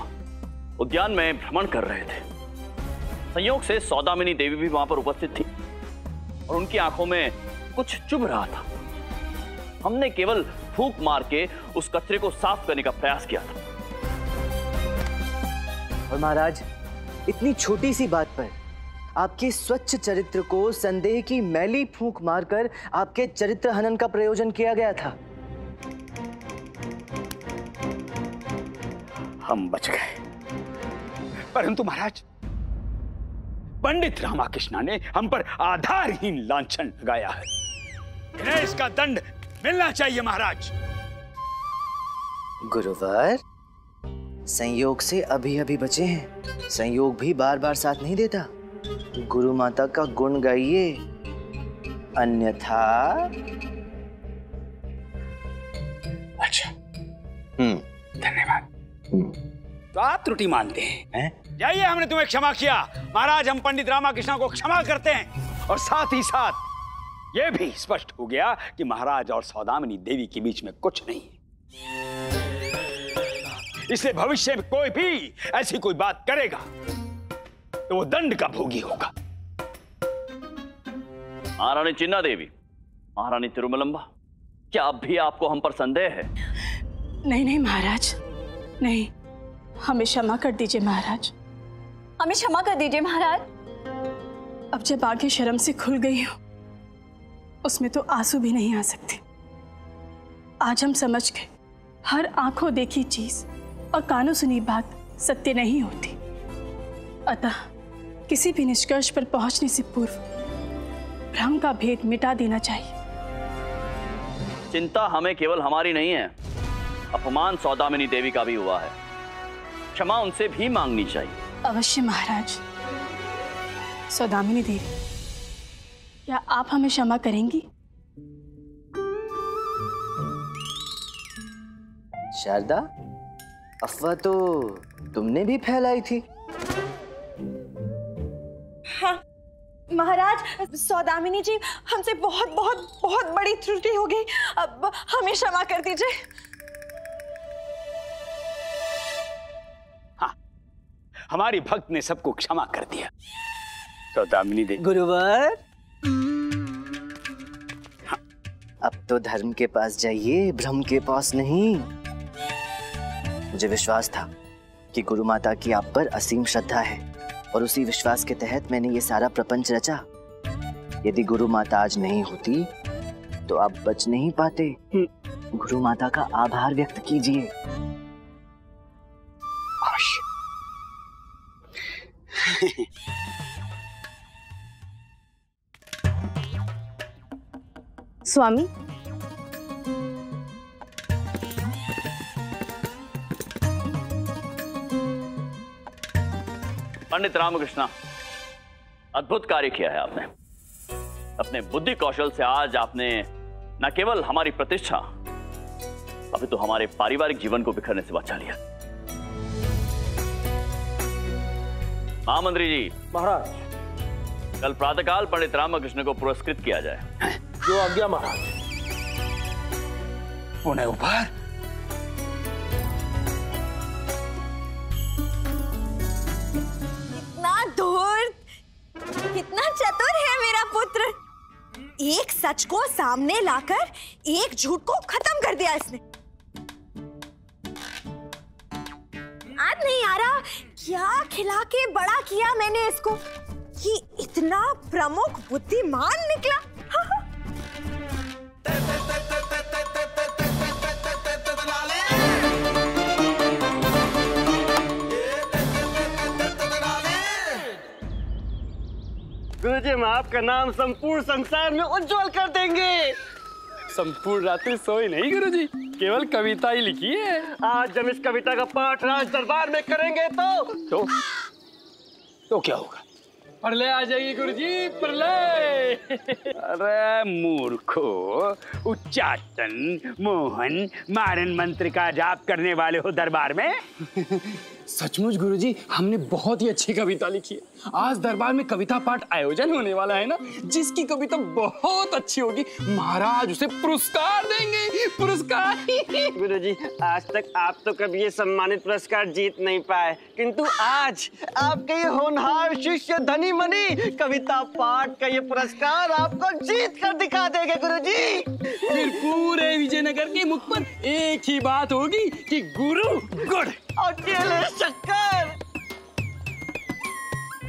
उद्यान में भ्रमण कर रहे थे। संयोग से सौदामिनी देवी भी वहां पर उपस्थित थी और उनकी आंखों में कुछ चुभ रहा था। हमने केवल फूंक मार के उस कचरे को साफ करने का प्रयास किया था। और महाराज, इतनी छोटी सी बात पर आपके स्वच्छ चरित्र को संदेह की मैली फूंक मारकर आपके चरित्र हनन का प्रयोजन किया गया था। हम बच गए, परंतु महाराज पंडित रामाकृष्णा ने हम पर आधारहीन लांछन लगाया है। इन्हें इसका दंड मिलना चाहिए महाराज। गुरुवर, संयोग से अभी अभी बचे हैं, संयोग भी बार बार साथ नहीं देता। गुरु माता का गुण गाइए, अन्यथा। अच्छा, धन्यवाद। तो आप त्रुटि मानते हैं? जाइए, हमने तुम्हें क्षमा किया महाराज। हम पंडित रामाकृष्णा को क्षमा करते हैं, और साथ ही साथ यह भी स्पष्ट हो गया कि महाराज और सौदामिनी देवी के बीच में कुछ नहीं है। इसलिए भविष्य में कोई भी ऐसी कोई बात करेगा तो वो दंड का भोगी होगा। महारानी चिन्ना देवी, महारानी तिरुमलंबा, क्या अब भी आपको हम पर संदेह है? नहीं महाराज, नहीं, हमें क्षमा कर दीजिए महाराज। हमें क्षमा कर दीजिए महाराज। अब जब आगे शर्म से खुल गई हो, उसमें तो आंसू भी नहीं आ सकते। आज हम समझ गए, हर आंखों देखी चीज और कानों सुनी बात सत्य नहीं होती। अतः किसी भी निष्कर्ष पर पहुंचने से पूर्व भ्रम का भेद मिटा देना चाहिए। चिंता हमें केवल हमारी नहीं है, अपमान सौदामिनी देवी का भी हुआ है। क्षमा उनसे भी मांगनी चाहिए। अवश्य महाराज। सौदामिनी देवी, क्या आप हमें क्षमा करेंगी? शारदा, अफवाह तो तुमने भी फैलाई थी। हाँ महाराज, सौदामिनी जी, हमसे बहुत बहुत बहुत बड़ी त्रुटि हो गई। अब हमें क्षमा कर दीजिए। हाँ, हमारी भक्त ने सबको क्षमा कर दिया। सौदामिनी देवी। गुरुवर, हाँ। अब तो धर्म के पास जाइए, भ्रम के पास नहीं। मुझे विश्वास था कि गुरु माता की आप पर असीम श्रद्धा है और उसी विश्वास के तहत मैंने ये सारा प्रपंच रचा। यदि गुरु माता आज नहीं होती तो आप बच नहीं पाते। गुरु माता का आभार व्यक्त कीजिए। स्वामी, पंडित रामकृष्णा, अद्भुत कार्य किया है आपने। अपने बुद्धि कौशल से आज आपने न केवल हमारी प्रतिष्ठा, अभी तो हमारे पारिवारिक जीवन को बिखरने से बचा लिया। महामंत्री जी। महाराज। कल प्रातःकाल पंडित रामकृष्ण को पुरस्कृत किया जाए। जो आज्ञा महाराज। पुनः उपहार। कितना चतुर है मेरा पुत्र। एक सच को सामने लाकर एक झूठ को खत्म कर दिया इसने। याद नहीं आ रहा क्या खिला के बड़ा किया मैंने इसको कि इतना प्रमुख बुद्धिमान निकला। गुरुजी, हम आपका नाम संपूर्ण संसार में उज्जवल कर देंगे। संपूर्ण रात्रि सोई नहीं गुरुजी, केवल कविता ही लिखी है। आज जब इस कविता का पाठ राज दरबार में करेंगे तो क्या होगा? प्रलय आ जाएगी गुरुजी, प्रलय। अरे मूर्खो, उच्चाटन मोहन मारन मंत्र का जाप करने वाले हो दरबार में? सचमुच गुरुजी, हमने बहुत ही अच्छी कविता लिखी है। आज दरबार में कविता पाठ आयोजन होने वाला है ना, जिसकी कविता बहुत अच्छी होगी महाराज उसे पुरस्कार देंगे। पुरस्कार। गुरुजी, आज तक आप तो कभी ये सम्मानित पुरस्कार जीत नहीं पाए, किंतु आज आपके ये होनहार शिष्य धनी मनी कविता पाठ का ये पुरस्कार आपको जीत कर दिखा देंगे गुरुजी। फिर पूरे विजयनगर के मुख पर एक ही बात होगी कि गुरु गुड़ और केले शक्कर।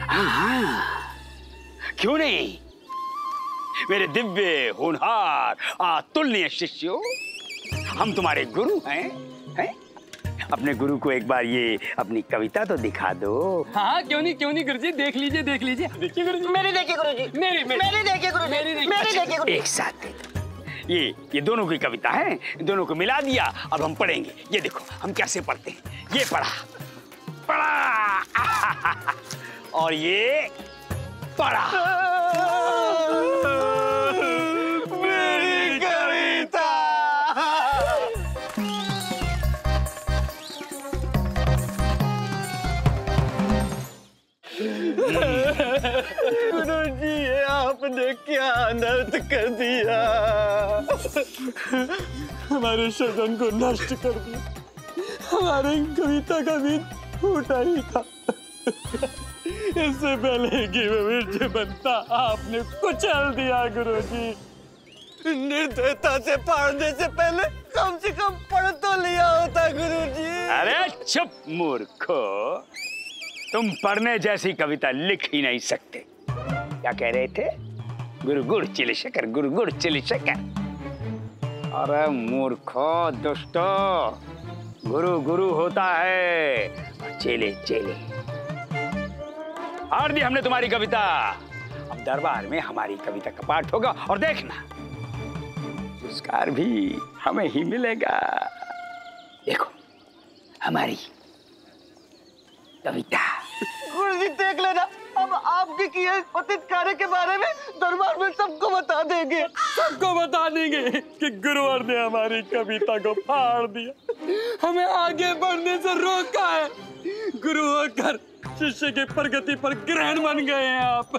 हाँ, क्यों नहीं? मेरे दिव्य होनहार अतुलनीय शिष्यों, हम तुम्हारे गुरु हैं? अपने गुरु को एक बार ये अपनी कविता तो दिखा दो। हाँ, क्यों नहीं गुरुजी, देख लीजिए। देखिए गुरुजी। मेरी देखिए गुरुजी। मेरी देखिए गुरुजी। मेरी देखिए गुरुजी। एक साथ दे दो। ये दोनों की कविता है, दोनों को मिला दिया। अब हम पढ़ेंगे। ये देखो हम कैसे पढ़ते हैं। ये पढ़ा और ये पढ़ा। मेरी कविता। गुरुजी, आपने क्या अनर्थ कर दिया। हमारे सदन को नष्ट कर दिया। हमारे कविता का भी फूटा ही था। इससे पहले कि भविष्य बनता आपने कुचल दिया गुरुजी। निर्दयता से पढ़ने से पहले कम से कम पढ़ तो लिया होता गुरुजी। अरे चुप मूर्खो, तुम पढ़ने जैसी कविता लिख ही नहीं सकते। क्या कह रहे थे? गुरु गुड़ चिली शक्कर, गुरु गुड़ चिली शक्कर। अरे मूर्खो दुष्टो, गुरु गुरु होता है और चेले चेले। हार दी हमने तुम्हारी कविता। अब दरबार में हमारी कविता का पाठ होगा और देखना पुरस्कार भी हमें ही मिलेगा। देखो हमारी कविता। गुरुजी देख लेना, अब आपके किए पतित कार्य के बारे में दरबार में सबको बता देंगे। सबको बता देंगे कि गुरुवर ने हमारी कविता को फाड़ दिया, हमें आगे बढ़ने से रोका है। गुरु होकर शिष्य की प्रगति पर ग्रहण बन गए हैं आप।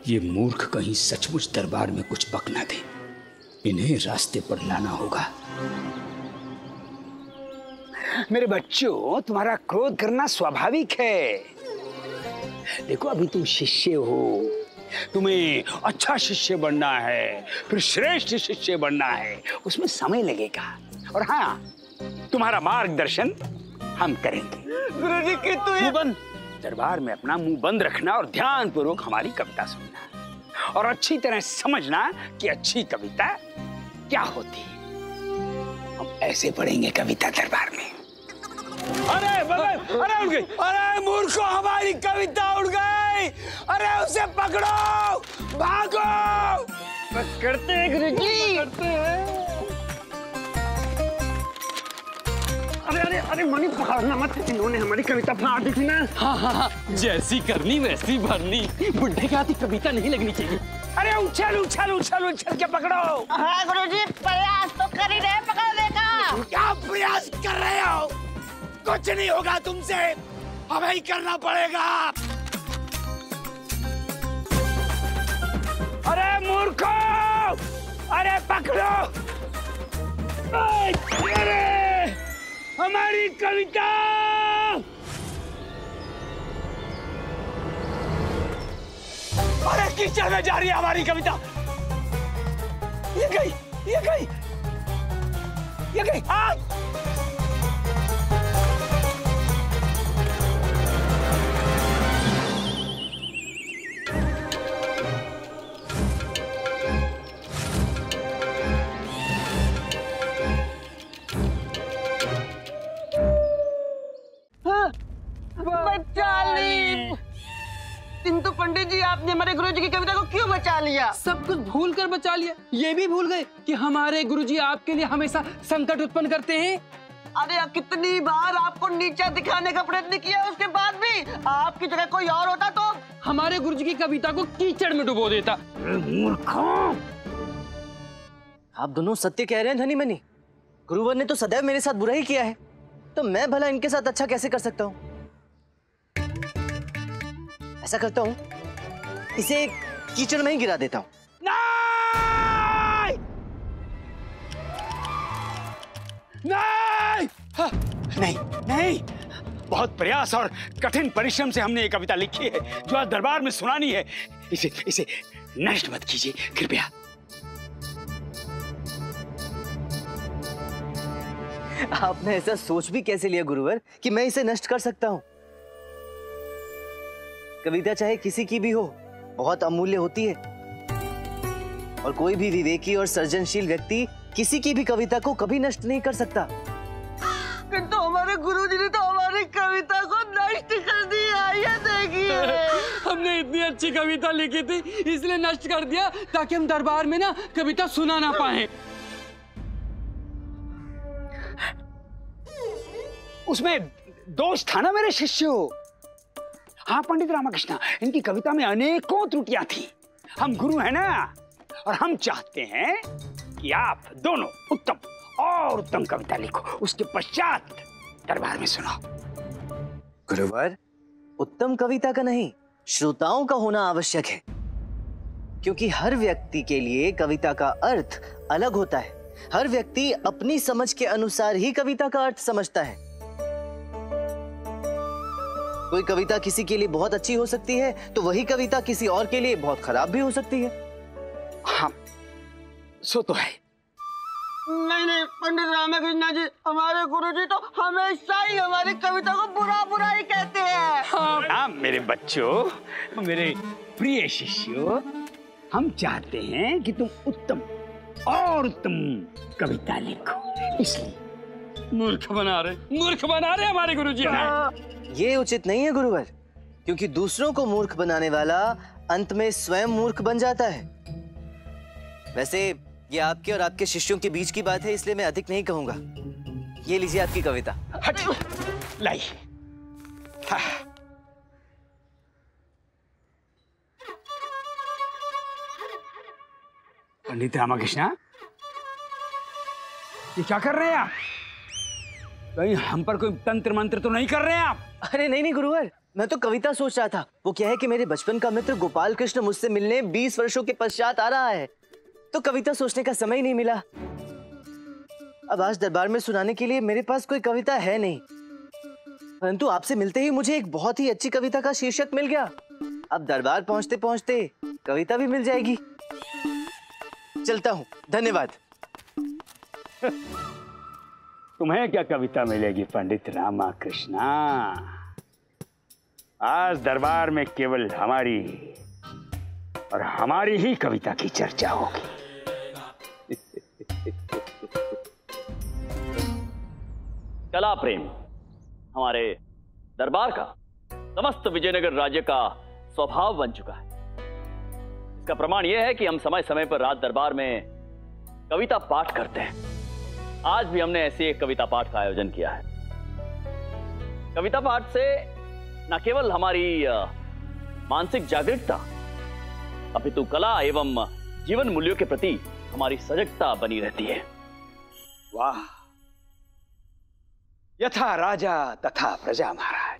ये मूर्ख कहीं सचमुच दरबार में कुछ बक ना दे, इन्हें रास्ते पर लाना होगा। मेरे बच्चों, तुम्हारा क्रोध करना स्वाभाविक है। देखो अभी तुम शिष्य हो, तुम्हें अच्छा शिष्य बनना है, फिर श्रेष्ठ शिष्य बनना है, उसमें समय लगेगा। और हाँ, तुम्हारा मार्गदर्शन हम करेंगे। गुरुजी की तो मुंह बंद, दरबार में अपना मुंह बंद रखना और ध्यान पूर्वक हमारी कविता सुनना और अच्छी तरह समझना कि अच्छी कविता क्या होती है। हम ऐसे पढ़ेंगे कविता दरबार में। अरे अरे उड़ गई, अरे मूर्खों हमारी कविता उड़ गई, अरे उसे पकड़ो, भागो। करते हैं गुरुजी, करते हैं। अरे मनी पकड़ना मत, इन्होंने हमारी कविता फाड़ दी थी ना। हाँ, जैसी करनी वैसी भरनी। बुढ़े की आती कविता नहीं लगनी चाहिए। अरे उछल के पकड़ो। हाँ गुरुजी, प्रयास तो कर ही रहे पकड़ने का। क्या प्रयास कर रहे हो? कुछ नहीं होगा तुमसे, हमें ही करना पड़ेगा। अरे मूर्खों, अरे पकड़ो। अरे हमारी कविता। अरे कीचड़ में जा रही है हमारी कविता। ये गई। किंतु पंडित जी, आपने हमारे गुरुजी की कविता को क्यों बचा लिया? सब कुछ भूल कर बचा लिया। ये भी भूल गए कि हमारे गुरुजी आपके लिए हमेशा संकट उत्पन्न करते हैं। अरे कितनी बार आपको नीचा दिखाने का प्रयत्न किया, उसके बाद भी आपकी जगह कोई और होता तो हमारे गुरुजी की कविता को कीचड़ में डुबो देता। मूर्खों, आप दोनों सत्य कह रहे हैं धनी मनी। गुरुवर ने तो सदैव मेरे साथ बुरा ही किया है, तो मैं भला इनके साथ अच्छा कैसे कर सकता हूँ? ऐसा करता हूँ, इसे कीचड़ में ही गिरा देता हूँ। नहीं, बहुत प्रयास और कठिन परिश्रम से हमने ये कविता लिखी है जो आज दरबार में सुनानी है। इसे नष्ट मत कीजिए कृपया। आपने ऐसा सोच भी कैसे लिया गुरुवर कि मैं इसे नष्ट कर सकता हूँ? कविता चाहे किसी की भी हो, बहुत अमूल्य होती है और कोई भी विवेकी और सृजनशील व्यक्ति किसी की भी कविता को कभी नष्ट नहीं कर सकता। किंतु हमारे गुरुजी ने तो हमारी कविता को नष्ट कर दिया। ये देखिए, हमने इतनी अच्छी कविता लिखी थी इसलिए नष्ट कर दिया ताकि हम दरबार में ना कविता सुना ना पाए। उसमें दोष था ना मेरे शिष्यों। हाँ पंडित रामकृष्ण, इनकी कविता में अनेकों त्रुटियां थी। हम गुरु हैं ना, और हम चाहते हैं कि आप दोनों उत्तम और उत्तम कविता लिखो, उसके पश्चात दरबार में सुनाओ। गुरुवर, उत्तम कविता का नहीं, श्रोताओं का होना आवश्यक है, क्योंकि हर व्यक्ति के लिए कविता का अर्थ अलग होता है। हर व्यक्ति अपनी समझ के अनुसार ही कविता का अर्थ समझता है। कोई कविता किसी के लिए बहुत अच्छी हो सकती है तो वही कविता किसी और के लिए बहुत खराब भी हो सकती है। हाँ, सो तो है। नहीं पंडित रामकृष्ण जी, हमारे गुरुजी तो हमेशा ही हमारी कविता को बुरा ही कहते हैं। हाँ मेरे बच्चों, मेरे प्रिय शिष्यों, हम चाहते हैं कि तुम उत्तम और उत्तम कविता लिखो, इसलिए मूर्ख बना रहे हमारे गुरुजी हमें। ये उचित नहीं है गुरुवर, क्योंकि दूसरों को मूर्ख बनाने वाला अंत में स्वयं मूर्ख बन जाता है। वैसे ये आपके और आपके शिष्यों के बीच की बात है, इसलिए मैं अधिक नहीं कहूंगा। ये लीजिए आपकी कविता। लाई। हाँ। पंडित रामाकृष्ण, ये क्या कर रहे हैं आप? कहीं हम पर कोई तंत्र मंत्र तो नहीं कर रहे हैं आप? अरे नहीं गुरुवर, मैं तो कविता सोच रहा था। वो क्या है कि मेरे बचपन का मित्र गोपाल कृष्ण मुझसे मिलने 20 वर्षों के पश्चात आ रहा है, तो कविता सोचने का समय ही नहीं मिला। अब आज दरबार में सुनाने के लिए मेरे पास कोई कविता है नहीं, परंतु आपसे मिलते ही मुझे एक बहुत ही अच्छी कविता का शीर्षक मिल गया। अब दरबार पहुंचते पहुंचते कविता भी मिल जाएगी। चलता हूं, धन्यवाद। तुम्हें क्या कविता मिलेगी पंडित रामाकृष्णा? आज दरबार में केवल हमारी और हमारी ही कविता की चर्चा होगी। कला प्रेम हमारे दरबार का, समस्त विजयनगर राज्य का स्वभाव बन चुका है। इसका प्रमाण यह है कि हम समय समय पर रात दरबार में कविता पाठ करते हैं। आज भी हमने ऐसे एक कविता पाठ का आयोजन किया है। कविता पाठ से न केवल हमारी मानसिक जागरूकता, अपितु कला एवं जीवन मूल्यों के प्रति हमारी सजगता बनी रहती है। वाह, यथा राजा तथा प्रजा महाराज।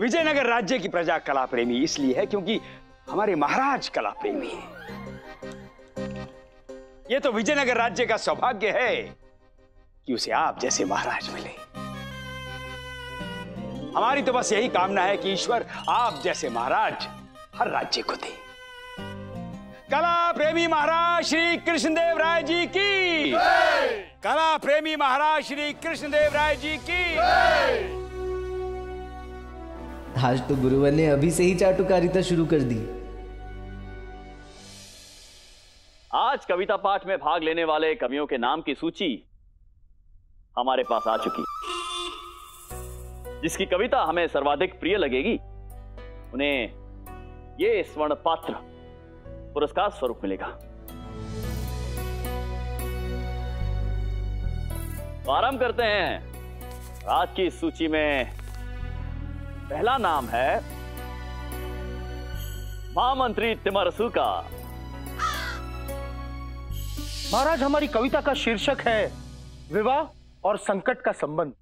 विजयनगर राज्य की प्रजा कला प्रेमी इसलिए है क्योंकि हमारे महाराज कला प्रेमी हैं। यह तो विजयनगर राज्य का सौभाग्य है कि उसे आप जैसे महाराज मिले। हमारी तो बस यही कामना है कि ईश्वर आप जैसे महाराज हर राज्य को दे। कला प्रेमी महाराज श्री कृष्णदेव राय जी की, कला प्रेमी महाराज श्री कृष्णदेव राय जी की। आज तो गुरुवर ने अभी से ही चाटुकारिता शुरू कर दी। आज कविता पाठ में भाग लेने वाले कवियों के नाम की सूची हमारे पास आ चुकी। जिसकी कविता हमें सर्वाधिक प्रिय लगेगी उन्हें ये स्वर्ण पात्र पुरस्कार स्वरूप मिलेगा। तो आरंभ करते हैं। आज की इस सूची में पहला नाम है महामंत्री तिमरसु का। महाराज, हमारी कविता का शीर्षक है विवाह और संकट का संबंध।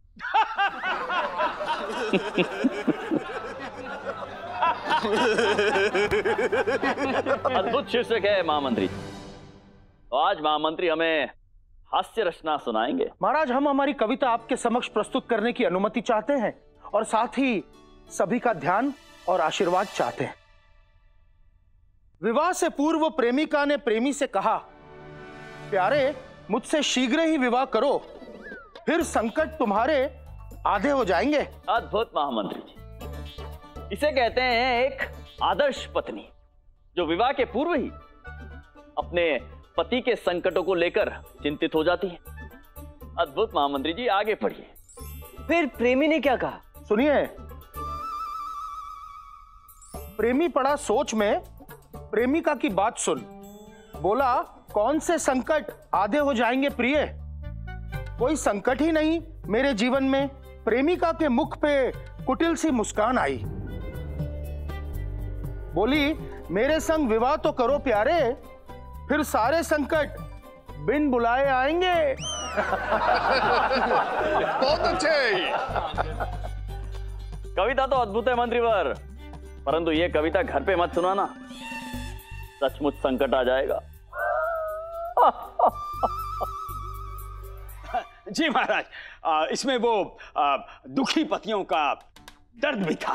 अद्भुत शीर्षक है महामंत्री। तो आज महामंत्री हमें हास्य रचना सुनाएंगे। महाराज, हम हमारी कविता आपके समक्ष प्रस्तुत करने की अनुमति चाहते हैं और साथ ही सभी का ध्यान और आशीर्वाद चाहते हैं। विवाह से पूर्व प्रेमिका ने प्रेमी से कहा, प्यारे, मुझसे शीघ्र ही विवाह करो, फिर संकट तुम्हारे आधे हो जाएंगे। अद्भुत महामंत्री जी, इसे कहते हैं एक आदर्श पत्नी जो विवाह के पूर्व ही अपने पति के संकटों को लेकर चिंतित हो जाती है। अद्भुत महामंत्री जी, आगे पढ़िए। फिर प्रेमी ने क्या कहा? सुनिए। प्रेमी पड़ा सोच में, प्रेमिका की बात सुन। बोला, कौन से संकट आधे हो जाएंगे प्रिय? कोई संकट ही नहीं मेरे जीवन में। प्रेमिका के मुख पे कुटिल सी मुस्कान आई। बोली, मेरे संग विवाह तो करो प्यारे, फिर सारे संकट बिन बुलाए आएंगे। बहुत अच्छे। कविता तो अद्भुत है मंत्रीवर, परंतु ये कविता घर पे मत सुनाना, सचमुच संकट आ जाएगा। जी महाराज, इसमें वो दुखी पतियों का दर्द भी था।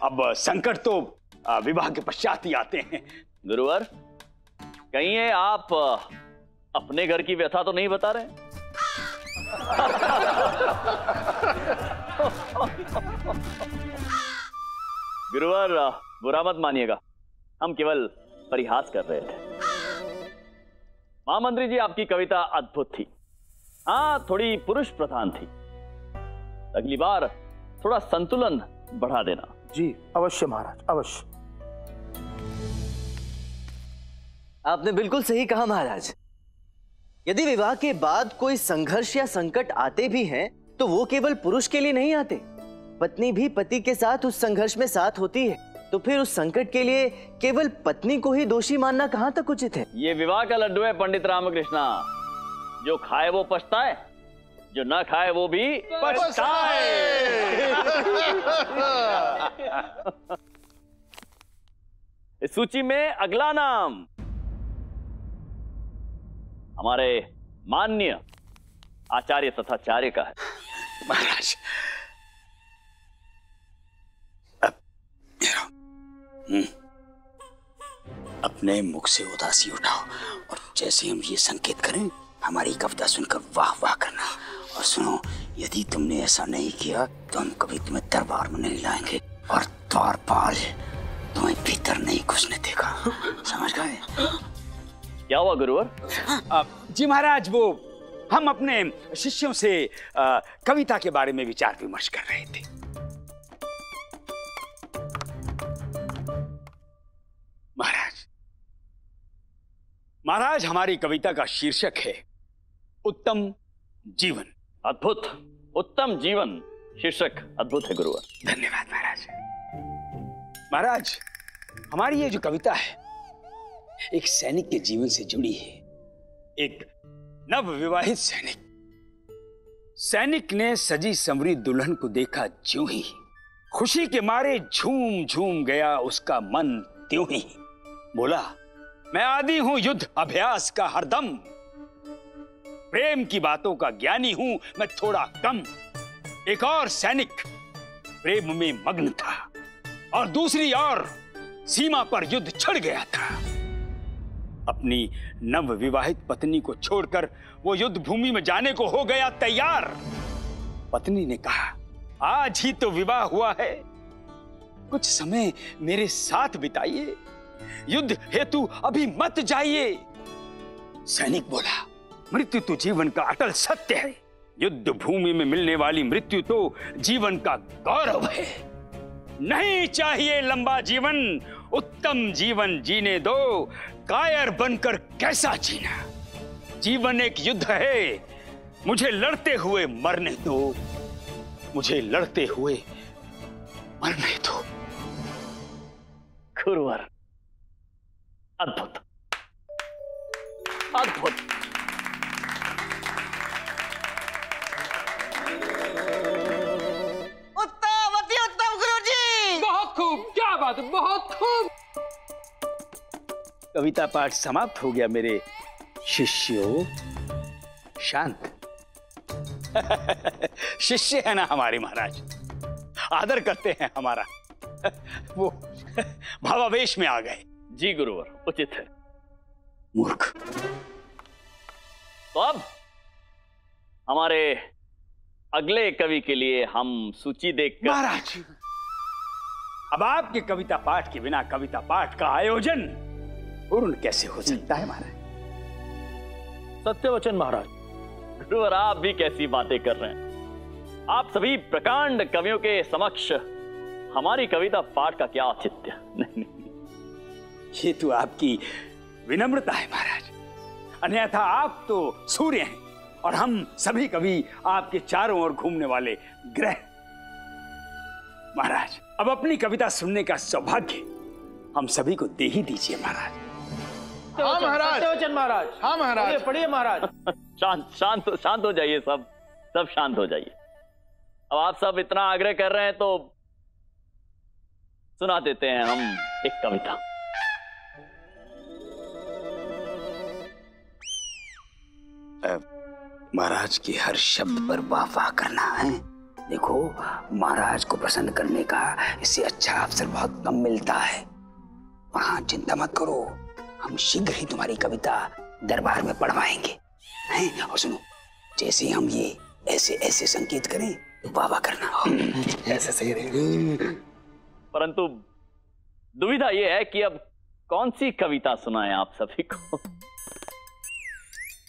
अब संकट तो विवाह के पश्चात ही आते हैं। गुरुवर, कहीं है आप अपने घर की व्यथा तो नहीं बता रहे? गुरुवर, बुरा मत मानिएगा, हम केवल परिहास कर रहे थे। महामंत्री जी, आपकी कविता अद्भुत थी, हाँ, थोड़ी पुरुष प्रधान थी। अगली बार थोड़ा संतुलन बढ़ा देना। जी अवश्य महाराज, अवश्य। आपने बिल्कुल सही कहा महाराज। यदि विवाह के बाद कोई संघर्ष या संकट आते भी हैं तो वो केवल पुरुष के लिए नहीं आते। पत्नी भी पति के साथ उस संघर्ष में साथ होती है, तो फिर उस संकट के लिए केवल पत्नी को ही दोषी मानना कहाँ तक उचित है? ये विवाह का लड्डू है पंडित रामकृष्णा, जो खाए वो पछताए, जो ना खाए वो भी पछताए। इस सूची में अगला नाम हमारे माननीय आचार्य तथा आचार्य का है। महाराज, अपने मुख से उदासी उठाओ और जैसे हम ये संकेत करें हमारी कविता सुनकर वाह वाह करना। और सुनो, यदि तुमने ऐसा नहीं किया तो हम कभी तुम्हें दरबार में नहीं लाएंगे और द्वारपाल तुम्हें भीतर नहीं घुसने देगा। समझ गए? क्या हुआ गुरुवर? जी महाराज, वो हम अपने शिष्यों से कविता के बारे में विचार विमर्श कर रहे थे। महाराज, हमारी कविता का शीर्षक है उत्तम जीवन। अद्भुत, उत्तम जीवन शीर्षक अद्भुत है गुरुवर। धन्यवाद महाराज। महाराज, हमारी ये जो कविता है एक सैनिक के जीवन से जुड़ी है। एक नवविवाहित सैनिक ने सजी संवरी दुल्हन को देखा ज्यों ही खुशी के मारे झूम झूम गया उसका मन त्यों ही। बोला, मैं आदी हूं युद्ध अभ्यास का हरदम, प्रेम की बातों का ज्ञानी हूं मैं थोड़ा कम। एक और सैनिक प्रेम में मग्न था और दूसरी ओर सीमा पर युद्ध छिड़ गया था। अपनी नव विवाहित पत्नी को छोड़कर वो युद्ध भूमि में जाने को हो गया तैयार। पत्नी ने कहा, आज ही तो विवाह हुआ है, कुछ समय मेरे साथ बिताइए, युद्ध हेतु अभी मत जाइए। सैनिक बोला, मृत्यु तो जीवन का अटल सत्य है, युद्ध भूमि में मिलने वाली मृत्यु तो जीवन का गौरव है। नहीं चाहिए लंबा जीवन, उत्तम जीवन जीने दो, कायर बनकर कैसा जीना। जीवन एक युद्ध है, मुझे लड़ते हुए मरने दो, मुझे लड़ते हुए मरने दो। गुरुवर, अद्भुत, अद्भुत। उत्तम, अति उत्तम गुरुजी। बहुत खूब, क्या बात है, बहुत खूब। कविता पाठ समाप्त हो गया मेरे शिष्यों। शांत। शिष्य है ना हमारे महाराज, आदर करते हैं हमारा। वो भावावेश में आ गए। जी गुरुवर, उचित है। मूर्ख। तो अब हमारे अगले कवि के लिए हम सूची देखकर। महाराज, अब आपके कविता पाठ के बिना कविता पाठ का आयोजन पूर्ण कैसे हो सकता है महाराज? सत्यवचन महाराज। गुरुवर, आप भी कैसी बातें कर रहे हैं? आप सभी प्रकांड कवियों के समक्ष हमारी कविता पाठ का क्या औचित्य? नहीं, ये तो आपकी विनम्रता है महाराज, अन्यथा आप तो सूर्य हैं और हम सभी कवि आपके चारों ओर घूमने वाले ग्रह। महाराज, अब अपनी कविता सुनने का सौभाग्य हम सभी को दे ही दीजिए महाराज। हाँ महाराज। सत्यवचन महाराज। हाँ महाराज। पढ़िए महाराज। शांत हो जाइए, सब शांत हो जाइए। अब आप सब इतना आग्रह कर रहे हैं तो सुना देते हैं हम एक कविता। महाराज के हर शब्द पर वाह वाह करना है। देखो, महाराज को प्रसन्न करने का इससे अच्छा अवसर बहुत कम मिलता है। और हाँ, चिंता मत करो, हम शीघ्र ही तुम्हारी कविता दरबार में पढ़वाएंगे हैं? और सुनो, जैसे हम ये ऐसे ऐसे संकेत करें तो वाह वाह करना। ऐसे सही रहेगा। परंतु दुविधा यह है कि अब कौन सी कविता सुनाएं आप सभी को।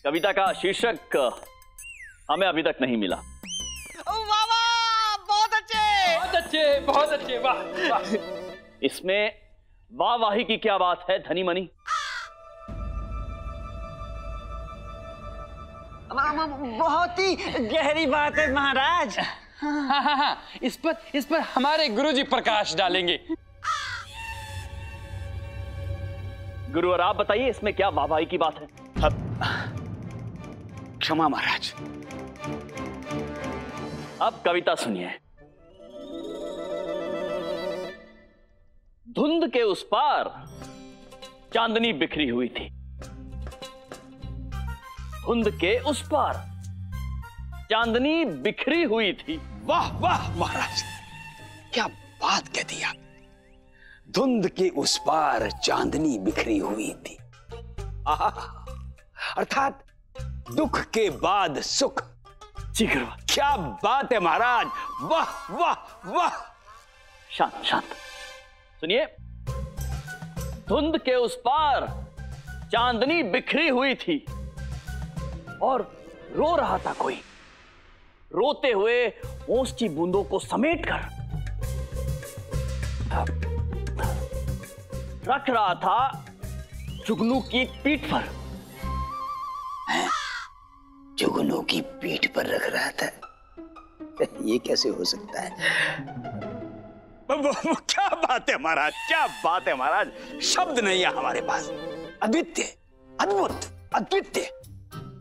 कविता का शीर्षक हमें अभी तक नहीं मिला। वाह वाह, बहुत अच्छे, बहुत अच्छे, बहुत अच्छे, वाह वाह। इसमें वाहवाही की क्या बात है धनी मनी? बहुत ही गहरी बात है महाराज। हाँ, इस पर हमारे गुरुजी प्रकाश डालेंगे। गुरु, और आप बताइए इसमें क्या वाहवाही की बात है? क्षमा महाराज। अब कविता सुनिए। धुंध के उस पार चांदनी बिखरी हुई थी। धुंध के उस पार चांदनी बिखरी हुई थी। वाह वाह महाराज, क्या बात कह दी आप। धुंध के उस पार चांदनी बिखरी हुई थी। आहा, अर्थात दुख के बाद सुख। जी गुरु, क्या बात है महाराज, वाह वाह वाह। शांत शांत सुनिए। धुंध के उस पार चांदनी बिखरी हुई थी और रो रहा था कोई। रोते हुए ओस की बूंदों को समेटकर रख रहा था जुगनू की पीठ पर। जुगनू की पीठ पर रख रहा था, ये कैसे हो सकता है? क्या बात है महाराज, क्या बात है महाराज। शब्द नहीं है हमारे पास। अद्वितीय, अद्भुत, अद्वितीय।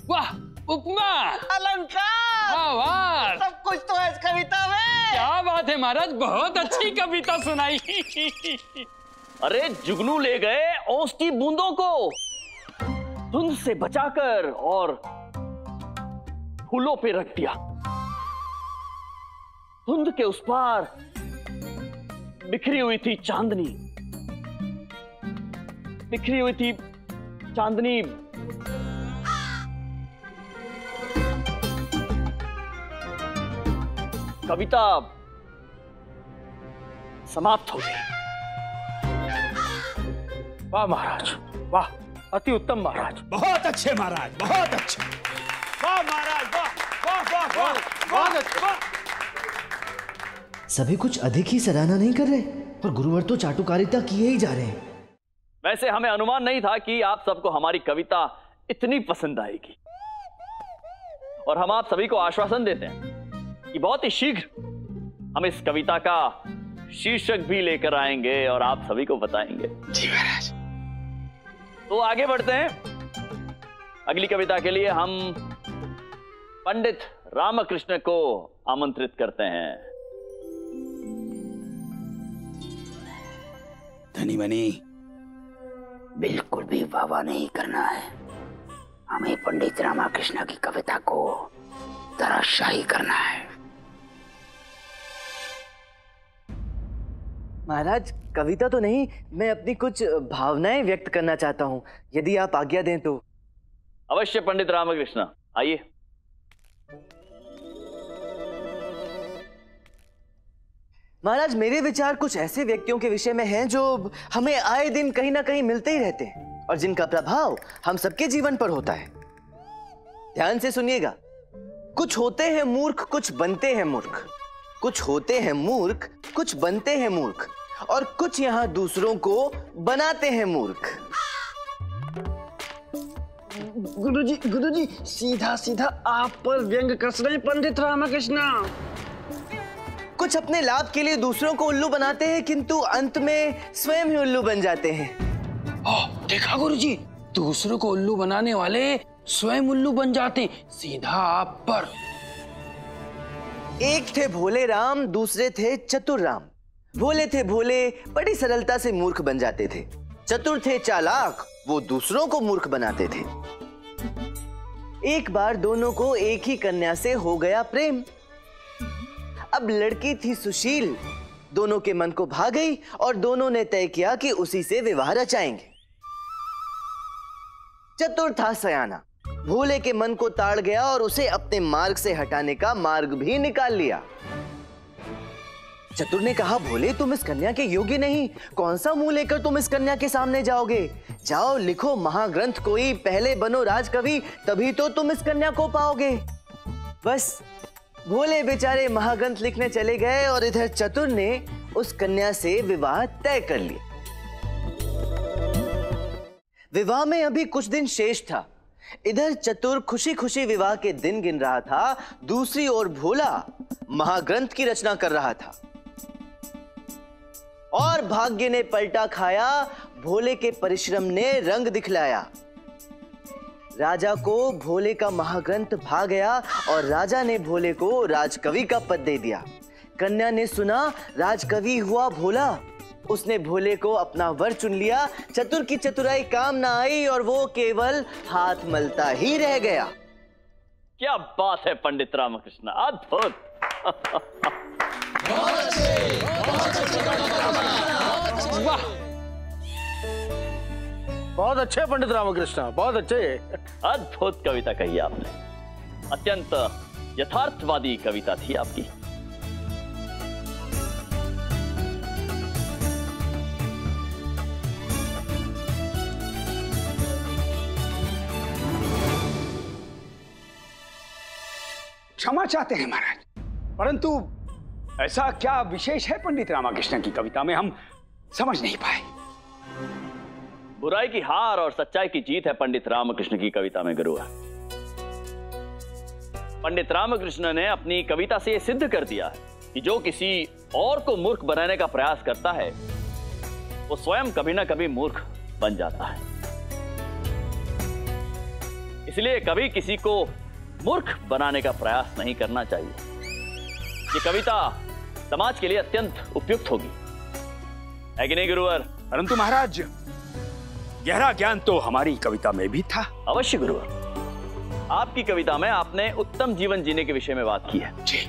वाह, उपमा, अलंकार, वाह वाह, सब कुछ तो है इस कविता में। क्या बात है महाराज, बहुत अच्छी कविता सुनाई। अरे जुगनू ले गए ओस की बूंदों को धुंध से बचाकर और फूलों पे रख दिया। धुंध के उस पार बिखरी हुई थी चांदनी, बिखरी हुई थी चांदनी। कविता समाप्त हो गई। वाह महाराज, वाह, अति उत्तम महाराज। बहुत अच्छे महाराज, बहुत अच्छे। वाह महाराज, वाह वाह वाह वाह, बहुत अच्छे। सभी कुछ अधिक ही सराहना नहीं कर रहे और गुरुवर तो चाटुकारिता किए ही जा रहे हैं। वैसे हमें अनुमान नहीं था कि आप सबको हमारी कविता इतनी पसंद आएगी, और हम आप सभी को आश्वासन देते हैं कि बहुत ही शीघ्र हम इस कविता का शीर्षक भी लेकर आएंगे और आप सभी को बताएंगे। जी महाराज। तो आगे बढ़ते हैं। अगली कविता के लिए हम पंडित रामकृष्ण को आमंत्रित करते हैं। धनी मनी, बिल्कुल भी वाह नहीं करना है। हमें पंडित रामकृष्ण की कविता को तराशाही करना है। महाराज, कविता तो नहीं, मैं अपनी कुछ भावनाएं व्यक्त करना चाहता हूं, यदि आप आज्ञा दें तो। अवश्य पंडित रामकृष्ण, आइए। महाराज, मेरे विचार कुछ ऐसे व्यक्तियों के विषय में हैं जो हमें आए दिन कहीं ना कहीं मिलते ही रहते हैं और जिनका प्रभाव हम सबके जीवन पर होता है। ध्यान से सुनिएगा। कुछ होते हैं मूर्ख, कुछ बनते हैं मूर्ख। कुछ होते हैं मूर्ख, कुछ बनते हैं मूर्ख, और कुछ यहाँ दूसरों को बनाते हैं मूर्ख। गुरुजी, सीधा सीधा आप पर व्यंग कस रहे हैं पंडित रामकृष्ण। कुछ अपने लाभ के लिए दूसरों को उल्लू बनाते हैं, किंतु अंत में स्वयं ही उल्लू बन जाते हैं। देखा गुरुजी, दूसरों को उल्लू बनाने वाले स्वयं उल्लू बन जाते, सीधा आप पर। एक थे भोले राम, दूसरे थे चतुर राम। भोले थे भोले, बड़ी सरलता से मूर्ख बन जाते थे। चतुर थे चालाक, वो दूसरों को मूर्ख बनाते थे। एक बार दोनों को एक ही कन्या से हो गया प्रेम। अब लड़की थी सुशील, दोनों के मन को भा गई और दोनों ने तय किया कि उसी से विवाह रचाएंगे। चतुर था सयाना, भोले के मन को ताड़ गया और उसे अपने मार्ग से हटाने का मार्ग भी निकाल लिया। चतुर ने कहा, भोले तुम इस कन्या के योग्य नहीं, कौन सा मुंह लेकर तुम इस कन्या के सामने जाओगे? जाओ लिखो महाग्रंथ कोई, पहले बनो राजकवि, तभी तो तुम इस कन्या को पाओगे। बस भोले बेचारे महाग्रंथ लिखने चले गए और इधर चतुर ने उस कन्या से विवाह तय कर लिया। विवाह में अभी कुछ दिन शेष था। इधर चतुर खुशी खुशी विवाह के दिन गिन रहा था, दूसरी ओर भोला महाग्रंथ की रचना कर रहा था। और भाग्य ने पलटा खाया, भोले के परिश्रम ने रंग दिखलाया। राजा को भोले का महाग्रंथ भा गया और राजा ने भोले को राजकवि का पद दे दिया। कन्या ने सुना राजकवि हुआ भोला, उसने भोले को अपना वर चुन लिया। चतुर की चतुराई काम ना आई और वो केवल हाथ मलता ही रह गया। क्या बात है पंडित रामकृष्ण, अद्भुत। वाह, बहुत अच्छे पंडित रामकृष्ण, बहुत अच्छे। अद्भुत कविता कही आपने, अत्यंत यथार्थवादी कविता थी आपकी। क्षमा चाहते हैं महाराज, परंतु ऐसा क्या विशेष है पंडित रामकृष्ण की कविता में, हम समझ नहीं पाए। बुराई की हार और सच्चाई की जीत है पंडित रामकृष्ण की कविता में गुरुवर। पंडित रामकृष्ण ने अपनी कविता से यह सिद्ध कर दिया है कि जो किसी और को मूर्ख बनाने का प्रयास करता है वो स्वयं कभी ना कभी मूर्ख बन जाता है। इसलिए कभी किसी को मूर्ख बनाने का प्रयास नहीं करना चाहिए। ये कविता समाज के लिए अत्यंत उपयुक्त होगी, है कि नहीं गुरुवर? परंतु महाराज, गहरा ज्ञान तो हमारी कविता में भी था। अवश्य गुरुवर, आपकी कविता में आपने उत्तम जीवन जीने के विषय में बात की है। जी।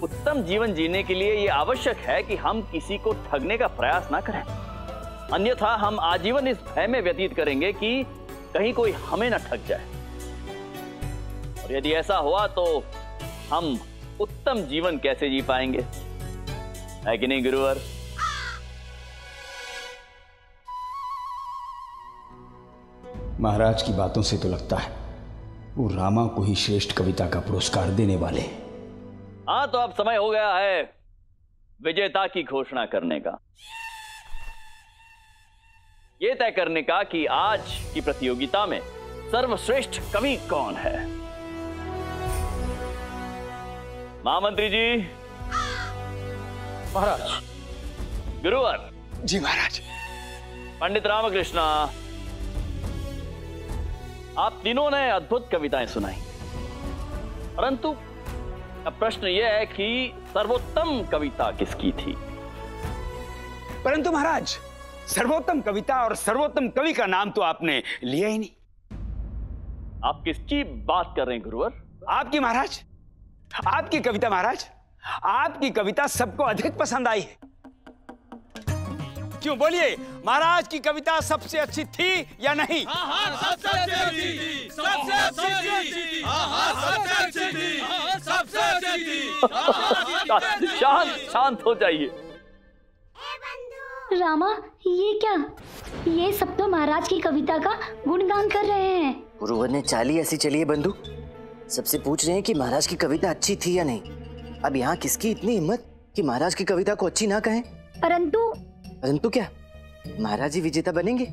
उत्तम जीवन जीने के लिए यह आवश्यक है कि हम किसी को ठगने का प्रयास ना करें, अन्यथा हम आजीवन इस भय में व्यतीत करेंगे कि कहीं कोई हमें ना ठग जाए। और यदि ऐसा हुआ तो हम उत्तम जीवन कैसे जी पाएंगे, है कि नहीं गुरुवर? महाराज की बातों से तो लगता है वो रामा को ही श्रेष्ठ कविता का पुरस्कार देने वाले हैं। हाँ, तो अब समय हो गया है विजेता की घोषणा करने का, यह तय करने का कि आज की प्रतियोगिता में सर्वश्रेष्ठ कवि कौन है। महामंत्री जी। महाराज। गुरुवर। जी महाराज। पंडित रामकृष्ण, आप तीनों ने अद्भुत कविताएं सुनाई, परंतु अब प्रश्न यह है कि सर्वोत्तम कविता किसकी थी? परंतु महाराज, सर्वोत्तम कविता और सर्वोत्तम कवि का नाम तो आपने लिया ही नहीं। आप किसकी बात कर रहे हैं गुरुवर? आपकी महाराज, आपकी कविता महाराज, आपकी कविता सबको अधिक पसंद आई है। क्यों बोलिए, महाराज की कविता सबसे अच्छी थी या नहीं? सबसे अच्छी थी, सबसे अच्छी थी, सबसे अच्छी थी, सबसे अच्छी थी। शांत हो जाइए। रामा, ये क्या? ये सब तो महाराज की कविता का गुणगान कर रहे हैं। गुरुवर ने चाली ऐसी चली है बंधु, सबसे पूछ रहे हैं कि महाराज की कविता अच्छी थी या नहीं। अब यहाँ किसकी इतनी हिम्मत कि महाराज की कविता को अच्छी ना कहें? परंतु क्या? महाराज ही विजेता बनेंगे।